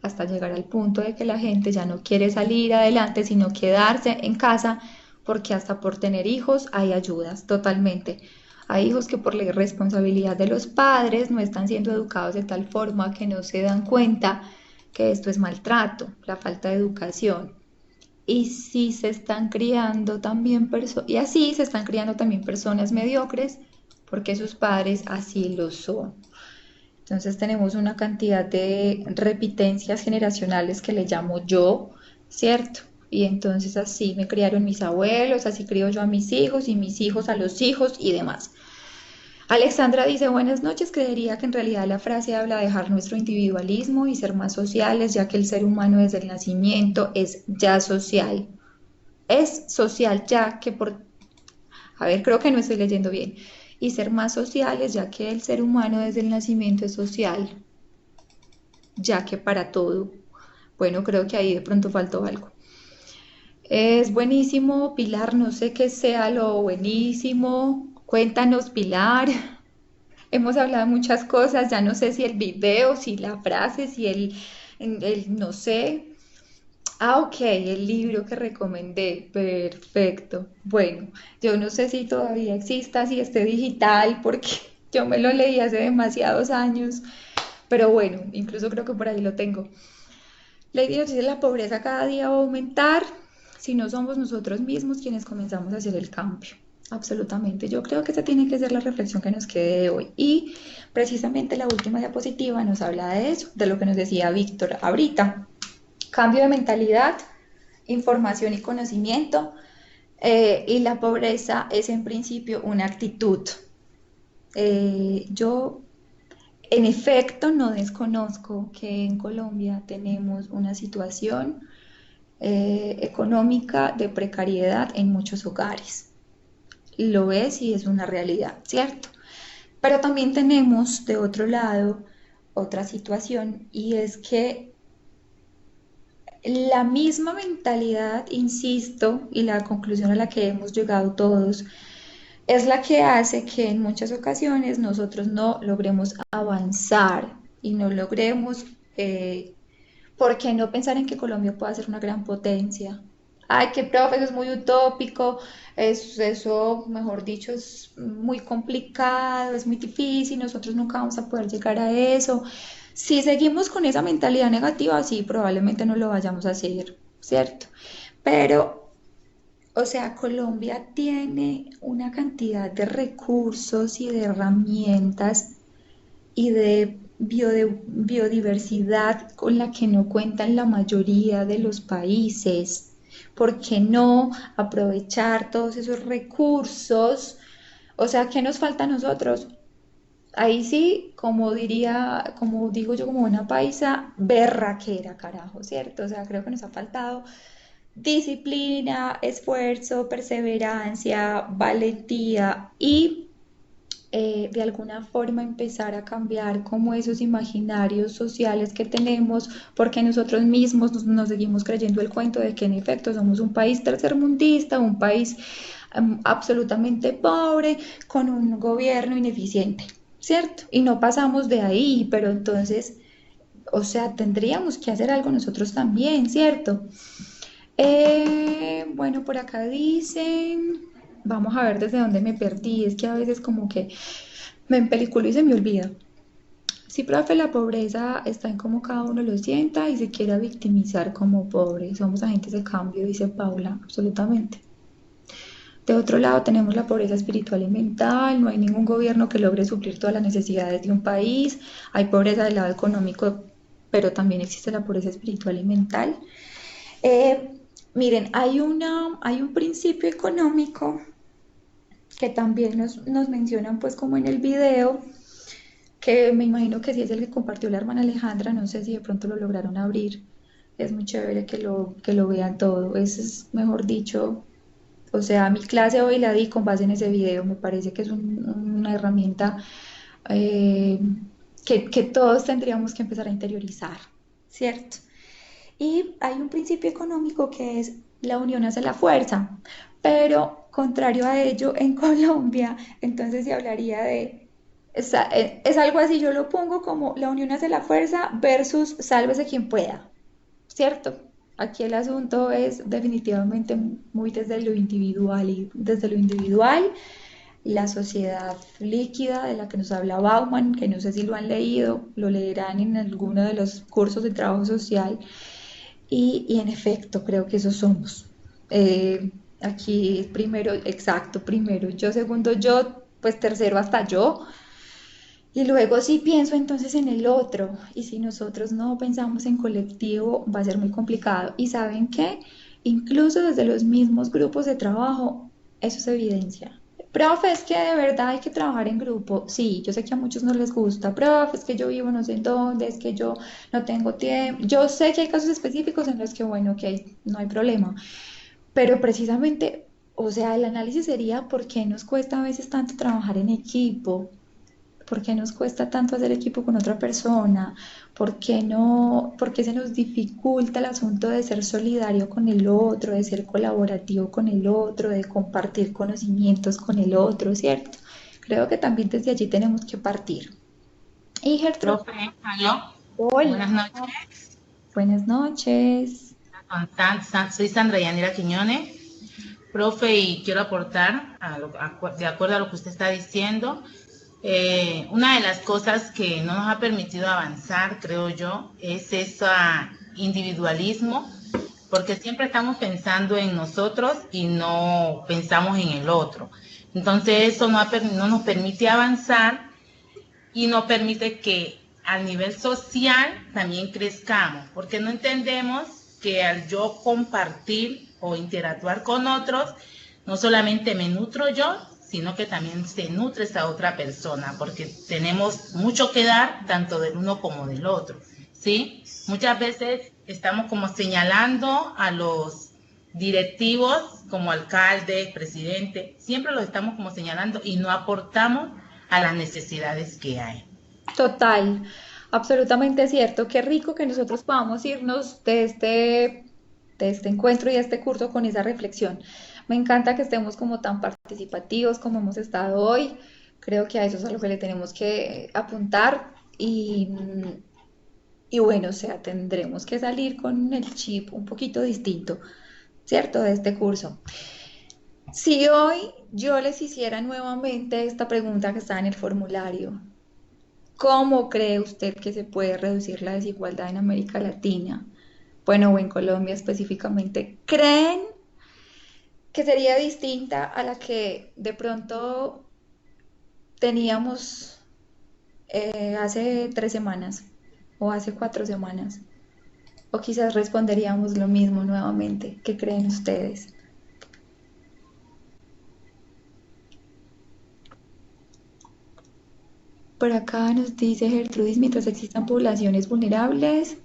hasta llegar al punto de que la gente ya no quiere salir adelante, sino quedarse en casa, porque hasta por tener hijos hay ayudas, totalmente. Hay hijos que por la irresponsabilidad de los padres no están siendo educados de tal forma que no se dan cuenta que esto es maltrato, la falta de educación. Y sí se están criando también y así se están criando también personas mediocres porque sus padres así lo son. Entonces tenemos una cantidad de repitencias generacionales que le llamo yo, ¿cierto? Y entonces así me criaron mis abuelos, así crío yo a mis hijos y mis hijos a los hijos y demás. Alexandra dice, buenas noches, creería que en realidad la frase habla de dejar nuestro individualismo y ser más sociales, ya que el ser humano desde el nacimiento es ya social. Es social ya que por... A ver, creo que no estoy leyendo bien. Y ser más sociales, ya que el ser humano desde el nacimiento es social, ya que para todo. Bueno, creo que ahí de pronto faltó algo. Es buenísimo, Pilar, no sé qué sea lo buenísimo. Cuéntanos, Pilar. Hemos hablado de muchas cosas, ya no sé si el video, si la frase, si no sé. Ah, ok, el libro que recomendé, perfecto. Bueno, yo no sé si todavía exista, si esté digital, porque yo me lo leí hace demasiados años, pero bueno, incluso creo que por ahí lo tengo. Lady nos dice, la pobreza cada día va a aumentar si no somos nosotros mismos quienes comenzamos a hacer el cambio. Absolutamente, yo creo que esa tiene que ser la reflexión que nos quede de hoy. Y precisamente la última diapositiva nos habla de eso, de lo que nos decía Víctor ahorita. Cambio de mentalidad, información y conocimiento, y la pobreza es en principio una actitud. Yo en efecto no desconozco que en Colombia tenemos una situación económica de precariedad en muchos hogares. Lo es y es una realidad, ¿cierto? Pero también tenemos de otro lado otra situación y es que la misma mentalidad, insisto, y la conclusión a la que hemos llegado todos, es la que hace que en muchas ocasiones nosotros no logremos avanzar y no logremos, ¿por qué no pensar en que Colombia pueda ser una gran potencia? Ay, qué profe, eso es muy utópico, eso, mejor dicho, es muy complicado, es muy difícil, nosotros nunca vamos a poder llegar a eso. Si seguimos con esa mentalidad negativa, sí, probablemente no lo vayamos a hacer, ¿cierto? Pero, o sea, Colombia tiene una cantidad de recursos y de herramientas y de biodiversidad con la que no cuentan la mayoría de los países. ¿Por qué no aprovechar todos esos recursos? O sea, ¿qué nos falta a nosotros? Ahí sí, como diría, como digo yo como una paisa, berraquera, carajo, ¿cierto? O sea, creo que nos ha faltado disciplina, esfuerzo, perseverancia, valentía y de alguna forma empezar a cambiar como esos imaginarios sociales que tenemos, porque nosotros mismos nos seguimos creyendo el cuento de que en efecto somos un país tercermundista, un país absolutamente pobre, con un gobierno ineficiente, ¿cierto? Y no pasamos de ahí, pero entonces, o sea, tendríamos que hacer algo nosotros también, ¿cierto? Bueno, por acá dicen, vamos a ver desde dónde me perdí, es que a veces como que me empeliculo y se me olvida. Sí, profe, la pobreza está en cómo cada uno lo sienta y se quiera victimizar como pobre. Somos agentes de cambio, dice Paula, absolutamente. De otro lado tenemos la pobreza espiritual y mental, no hay ningún gobierno que logre suplir todas las necesidades de un país, hay pobreza del lado económico, pero también existe la pobreza espiritual y mental. Eh, Miren, hay un principio económico que también nos mencionan pues como en el video, que me imagino que sí es el que compartió la hermana Alejandra, no sé si de pronto lo lograron abrir, es muy chévere que lo vean todo, es mejor dicho, o sea, mi clase hoy la di con base en ese video, me parece que es una herramienta eh, que todos tendríamos que empezar a interiorizar, ¿cierto? Y hay un principio económico que es la unión hace la fuerza, pero contrario a ello, en Colombia, entonces se hablaría de, es algo así, yo lo pongo como la unión hace la fuerza versus sálvese quien pueda, ¿cierto? Aquí el asunto es definitivamente muy desde lo individual y desde lo individual, la sociedad líquida de la que nos habla Bauman, que no sé si lo han leído, lo leerán en alguno de los cursos de trabajo social, y en efecto, creo que eso somos. Eh, Aquí primero, exacto, primero yo, segundo yo, pues tercero hasta yo. Y luego sí pienso entonces en el otro. Y si nosotros no pensamos en colectivo, va a ser muy complicado. ¿Y saben qué? Incluso desde los mismos grupos de trabajo, eso se evidencia. Profe, es que de verdad hay que trabajar en grupo. Sí, yo sé que a muchos no les gusta. Profe, es que yo vivo no sé en dónde, es que yo no tengo tiempo. Yo sé que hay casos específicos en los que, bueno, ok, no hay problema. Pero precisamente, o sea, el análisis sería por qué nos cuesta a veces tanto trabajar en equipo. ¿Por qué nos cuesta tanto hacer equipo con otra persona? ¿Por qué no, por qué se nos dificulta el asunto de ser solidario con el otro, de ser colaborativo con el otro, de compartir conocimientos con el otro, ¿cierto? Creo que también desde allí tenemos que partir. Y Gertrude, Profe, aló, buenas hola, noches. buenas noches. Soy Sandra Yanira Quiñones, profe, y quiero aportar, de acuerdo a lo que usted está diciendo, una de las cosas que no nos ha permitido avanzar, creo yo, es ese individualismo, porque siempre estamos pensando en nosotros y no pensamos en el otro. Entonces eso no nos permite avanzar y no permite que a nivel social también crezcamos, porque no entendemos que al yo compartir o interactuar con otros, no solamente me nutro yo, sino que también se nutre esa otra persona, porque tenemos mucho que dar, tanto del uno como del otro, ¿sí? Muchas veces estamos como señalando a los directivos, como alcaldes, presidente, siempre los estamos como señalando y no aportamos a las necesidades que hay. Total, absolutamente cierto. Qué rico que nosotros podamos irnos de este encuentro y de este curso con esa reflexión. Me encanta que estemos como tan participativos como hemos estado hoy. Creo que a eso es a lo que le tenemos que apuntar y bueno, o sea, tendremos que salir con el chip un poquito distinto, ¿cierto? De este curso. Si hoy yo les hiciera nuevamente esta pregunta que está en el formulario, ¿cómo cree usted que se puede reducir la desigualdad en América Latina? Bueno, o en Colombia específicamente. ¿Creen que sería distinta a la que de pronto teníamos hace 3 semanas o hace 4 semanas. O quizás responderíamos lo mismo nuevamente. ¿Qué creen ustedes? Por acá nos dice Gertrudis, mientras existan poblaciones vulnerables,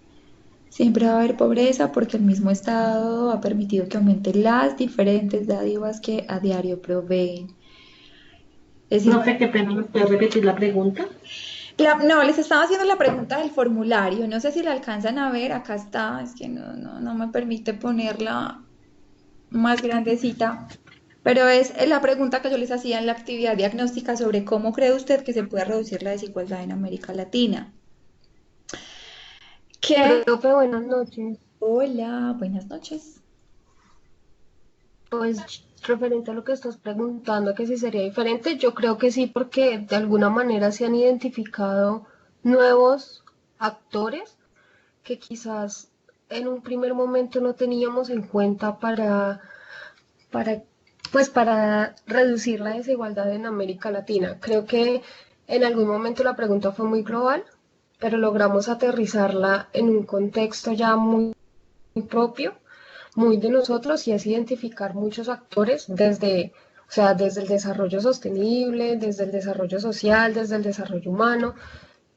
siempre va a haber pobreza porque el mismo Estado ha permitido que aumenten las diferentes dádivas que a diario proveen. Es decir, Profe, qué pena, ¿me puede repetir la pregunta? no, les estaba haciendo la pregunta del formulario. No sé si la alcanzan a ver. Acá está. Es que no me permite ponerla más grandecita. Pero es la pregunta que yo les hacía en la actividad diagnóstica sobre cómo cree usted que se puede reducir la desigualdad en América Latina. ¿Qué? Profe, buenas noches. Hola, buenas noches. Pues referente a lo que estás preguntando, que si sería diferente, yo creo que sí, porque de alguna manera se han identificado nuevos actores que quizás en un primer momento no teníamos en cuenta para reducir la desigualdad en América Latina. Creo que en algún momento la pregunta fue muy global, pero logramos aterrizarla en un contexto ya muy propio, muy de nosotros, y es identificar muchos actores desde el desarrollo sostenible, desde el desarrollo social, desde el desarrollo humano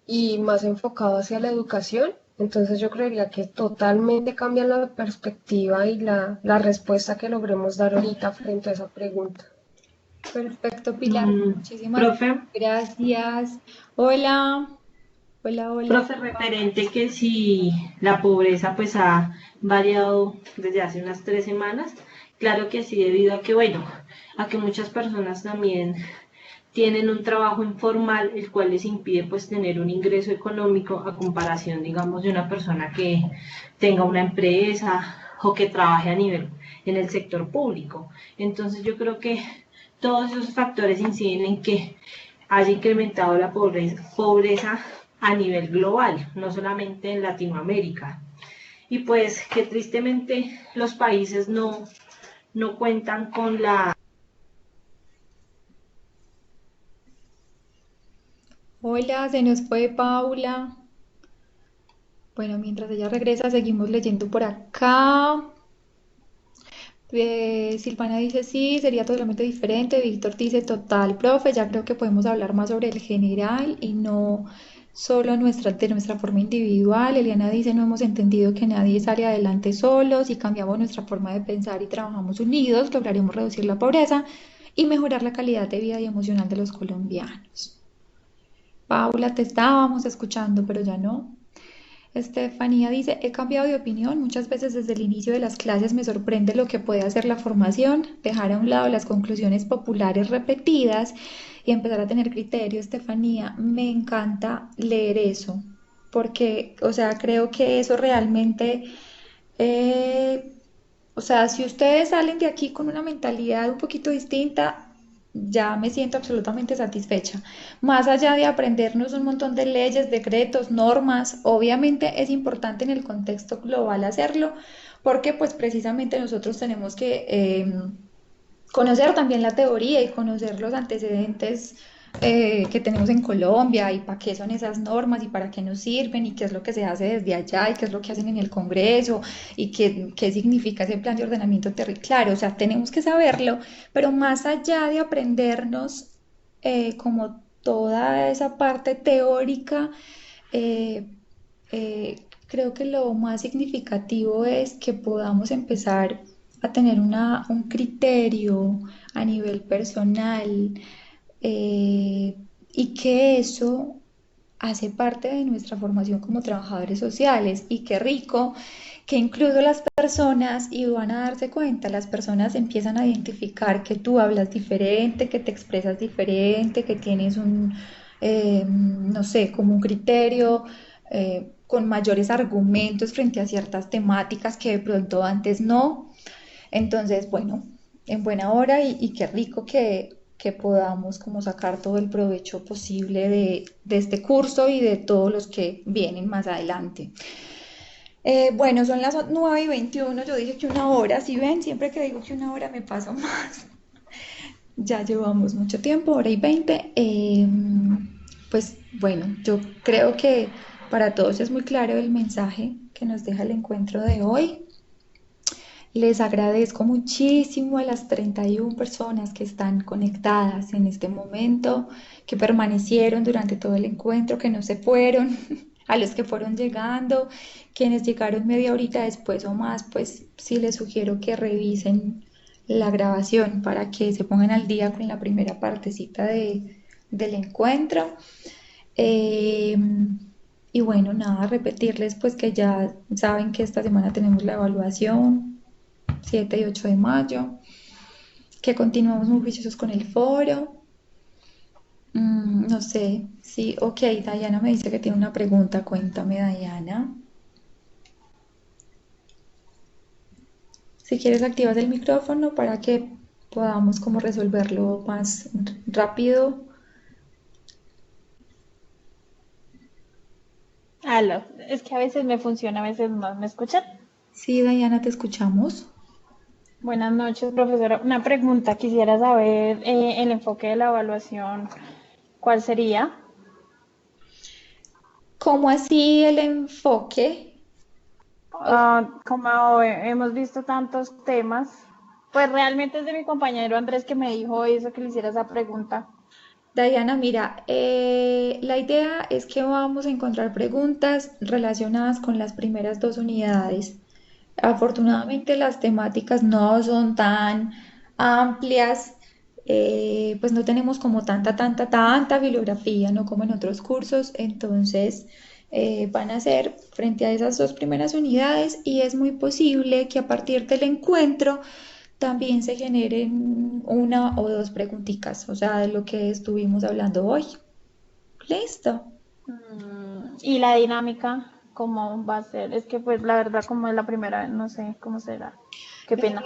y más enfocado hacia la educación. Entonces yo creería que totalmente cambia la perspectiva y la respuesta que logremos dar ahorita frente a esa pregunta. Perfecto, Pilar. Muchísimas Profe, gracias. Hola. Hola. profe, referente que si la pobreza pues ha variado desde hace unas 3 semanas, claro que sí, debido a que, bueno, a que muchas personas también tienen un trabajo informal, el cual les impide pues tener un ingreso económico a comparación, digamos, de una persona que tenga una empresa o que trabaje a nivel en el sector público. Entonces yo creo que todos esos factores inciden en que haya incrementado la pobreza a nivel global, no solamente en Latinoamérica. Y pues que tristemente los países no cuentan con la... Hola, se nos fue Paula. Bueno, mientras ella regresa, seguimos leyendo por acá. Silvana dice sí, sería totalmente diferente. Víctor dice total, profe, ya creo que podemos hablar más sobre el general y no solo de nuestra forma individual. Eliana dice no hemos entendido que nadie sale adelante solo. Si cambiamos nuestra forma de pensar y trabajamos unidos, lograremos reducir la pobreza y mejorar la calidad de vida y emocional de los colombianos. Paula, te estábamos escuchando, pero ya no. Estefanía dice, he cambiado de opinión, muchas veces desde el inicio de las clases me sorprende lo que puede hacer la formación, dejar a un lado las conclusiones populares repetidas y empezar a tener criterio. Estefanía, me encanta leer eso, porque, o sea, creo que eso realmente, o sea, si ustedes salen de aquí con una mentalidad un poquito distinta, ya me siento absolutamente satisfecha. Más allá de aprendernos un montón de leyes, decretos, normas, obviamente es importante en el contexto global hacerlo, porque pues precisamente nosotros tenemos que conocer también la teoría y conocer los antecedentes que tenemos en Colombia y para qué son esas normas y para qué nos sirven y qué es lo que se hace desde allá y qué es lo que hacen en el Congreso y qué significa ese plan de ordenamiento territorial. Claro, o sea, tenemos que saberlo, pero más allá de aprendernos como toda esa parte teórica, eh, creo que lo más significativo es que podamos empezar a tener un criterio a nivel personal y que eso hace parte de nuestra formación como trabajadores sociales. Y qué rico que incluso las personas, y van a darse cuenta, las personas empiezan a identificar que tú hablas diferente, que te expresas diferente, que tienes no sé, como un criterio con mayores argumentos frente a ciertas temáticas que de pronto antes no. Entonces, bueno, en buena hora y qué rico que podamos como sacar todo el provecho posible de este curso y de todos los que vienen más adelante. Bueno, son las 9:21, yo dije que 1 hora, si ven, siempre que digo que 1 hora me paso más. Ya llevamos mucho tiempo, 1 hora y 20. Pues bueno, yo creo que para todos es muy claro el mensaje que nos deja el encuentro de hoy. Les agradezco muchísimo a las 31 personas que están conectadas en este momento, que permanecieron durante todo el encuentro, que no se fueron, a los que fueron llegando, quienes llegaron media horita después o más, pues sí les sugiero que revisen la grabación para que se pongan al día con la primera partecita del encuentro. Eh, y bueno, nada, repetirles pues que ya saben que esta semana tenemos la evaluación 7 y 8 de mayo, que continuamos muy juiciosos con el foro. No sé, sí, ok, Dayana me dice que tiene una pregunta, cuéntame, Dayana. Si quieres activas el micrófono para que podamos como resolverlo más rápido. Aló, es que a veces me funciona, a veces no. ¿Me escuchan? Sí, Dayana, te escuchamos. Buenas noches, profesora. Una pregunta, quisiera saber el enfoque de la evaluación, ¿cuál sería? ¿Cómo así el enfoque? Como hemos visto tantos temas, pues realmente es de mi compañero Andrés que me dijo eso, que le hiciera esa pregunta. Diana, mira, la idea es que vamos a encontrar preguntas relacionadas con las primeras dos unidades. Afortunadamente las temáticas no son tan amplias, pues no tenemos como tanta bibliografía, no como en otros cursos, entonces van a ser frente a esas dos primeras unidades y es muy posible que a partir del encuentro también se generen una o dos preguntitas, o sea, de lo que estuvimos hablando hoy. Listo. Y la dinámica, ¿cómo va a ser? Es que pues la verdad como es la primera vez, no sé cómo será. Qué pena.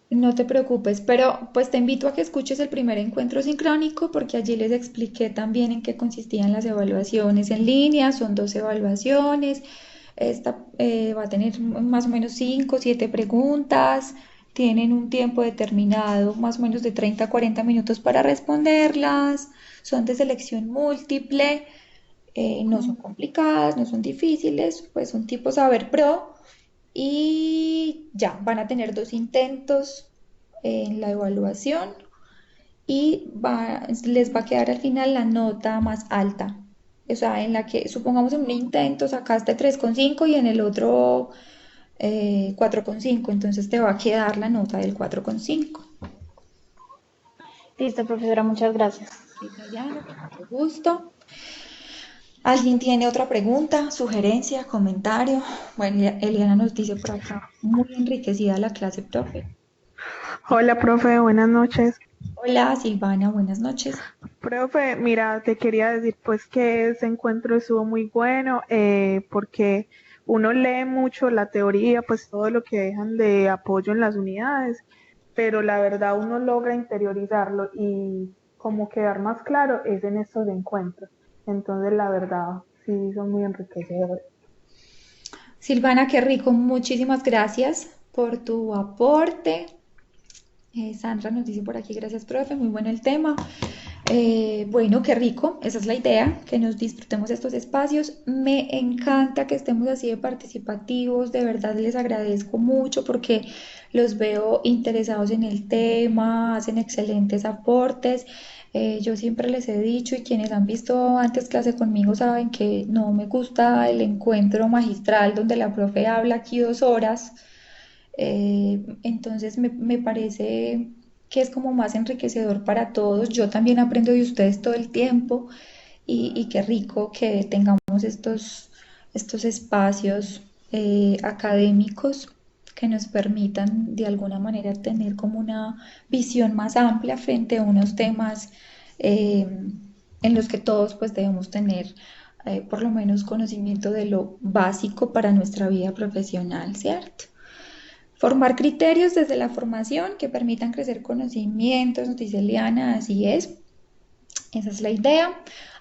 No te preocupes, pero pues te invito a que escuches el primer encuentro sincrónico porque allí les expliqué también en qué consistían las evaluaciones en línea, son dos evaluaciones, esta va a tener más o menos 5 o 7 preguntas, tienen un tiempo determinado, más o menos de 30 a 40 minutos para responderlas, son de selección múltiple, no son complicadas, no son difíciles, pues son tipo Saber Pro y ya van a tener dos intentos en la evaluación y les va a quedar al final la nota más alta. O sea, en la que supongamos en un intento sacaste 3,5 y en el otro 4,5, entonces te va a quedar la nota del 4,5. Listo, profesora, muchas gracias. Diana, con mucho gusto. ¿Alguien tiene otra pregunta, sugerencia, comentario? Bueno, Eliana nos dice por acá, muy enriquecida la clase, profe. Hola, profe, buenas noches. Hola, Silvana, buenas noches. Profe, mira, te quería decir pues que ese encuentro estuvo muy bueno porque uno lee mucho la teoría, pues todo lo que dejan de apoyo en las unidades, pero la verdad uno logra interiorizarlo y como quedar más claro es en estos encuentros. Entonces, la verdad, sí, son muy enriquecedores. Silvana, qué rico, muchísimas gracias por tu aporte. Sandra nos dice por aquí, gracias, profe, muy bueno el tema. Bueno, qué rico, esa es la idea, que nos disfrutemos estos espacios. Me encanta que estemos así de participativos, de verdad les agradezco mucho porque los veo interesados en el tema, hacen excelentes aportes. Yo siempre les he dicho y quienes han visto antes clase conmigo saben que no me gusta el encuentro magistral donde la profe habla aquí 2 horas. Entonces me parece que es como más enriquecedor para todos. Yo también aprendo de ustedes todo el tiempo y qué rico que tengamos estos espacios académicos que nos permitan de alguna manera tener como una visión más amplia frente a unos temas en los que todos pues debemos tener por lo menos conocimiento de lo básico para nuestra vida profesional, ¿cierto? Formar criterios desde la formación que permitan crecer conocimientos, nos dice Liana, así es. Esa es la idea.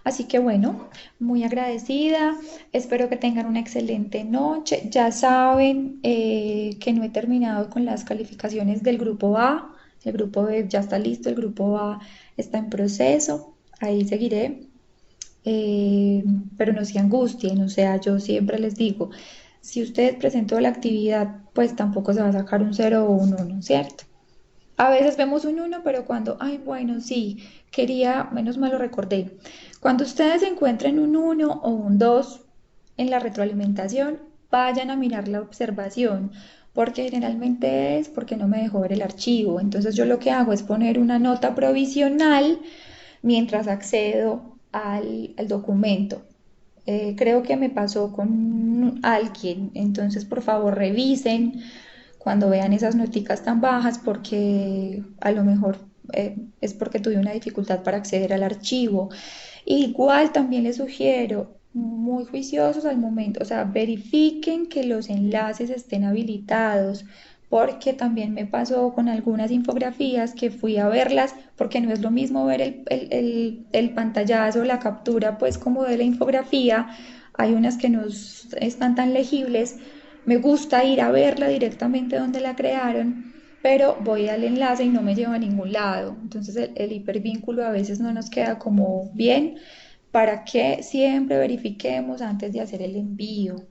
Así que bueno, muy agradecida. Espero que tengan una excelente noche. Ya saben que no he terminado con las calificaciones del grupo A. El grupo B ya está listo, el grupo A está en proceso. Ahí seguiré eh, pero no se angustien, o sea, yo siempre les digo, si usted presentó la actividad, pues tampoco se va a sacar un cero o un uno, ¿cierto? A veces vemos un uno, pero cuando, ay, bueno, sí, quería, menos mal lo recordé. Cuando ustedes encuentren un uno o un 2 en la retroalimentación, vayan a mirar la observación, porque generalmente es porque no me dejó ver el archivo. Entonces yo lo que hago es poner una nota provisional mientras accedo al documento. Creo que me pasó con alguien, entonces por favor revisen cuando vean esas noticas tan bajas porque a lo mejor es porque tuve una dificultad para acceder al archivo. Igual también les sugiero, muy juiciosos al momento, o sea, verifiquen que los enlaces estén habilitados, porque también me pasó con algunas infografías que fui a verlas, porque no es lo mismo ver el pantallazo, la captura, pues como de la infografía, hay unas que no están tan legibles, me gusta ir a verla directamente donde la crearon, pero voy al enlace y no me lleva a ningún lado. Entonces el hipervínculo a veces no nos queda como bien para que siempre verifiquemos antes de hacer el envío.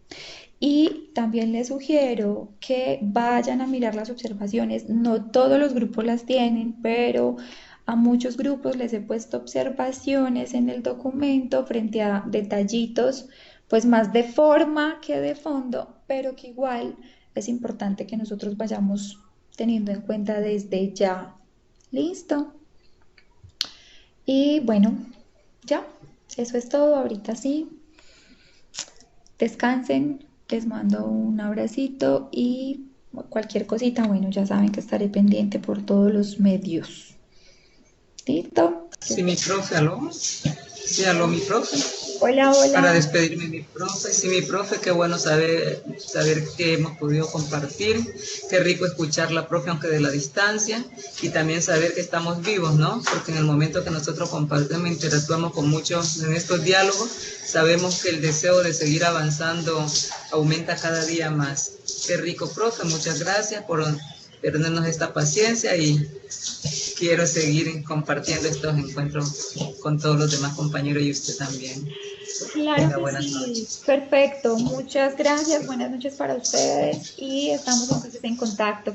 Y también les sugiero que vayan a mirar las observaciones. No todos los grupos las tienen, pero a muchos grupos les he puesto observaciones en el documento frente a detallitos, pues más de forma que de fondo, pero que igual es importante que nosotros vayamos teniendo en cuenta desde ya. Listo. Y bueno, ya, eso es todo. Ahorita sí, descansen, les mando un abracito y cualquier cosita, bueno, ya saben que estaré pendiente por todos los medios. ¿Listo? Sí, mi profe, aló. Sí, aló, mi profe. Hola, hola. Para despedirme, mi profe. Sí, mi profe, qué bueno saber que hemos podido compartir. Qué rico escucharla, profe, aunque de la distancia. Y también saber que estamos vivos, ¿no? Porque en el momento que nosotros compartimos, interactuamos con muchos en estos diálogos, sabemos que el deseo de seguir avanzando aumenta cada día más. Qué rico, profe. Muchas gracias por tenernos esta paciencia y quiero seguir compartiendo estos encuentros con todos los demás compañeros y usted también. Claro que sí, perfecto, muchas gracias, buenas noches para ustedes y estamos entonces en contacto.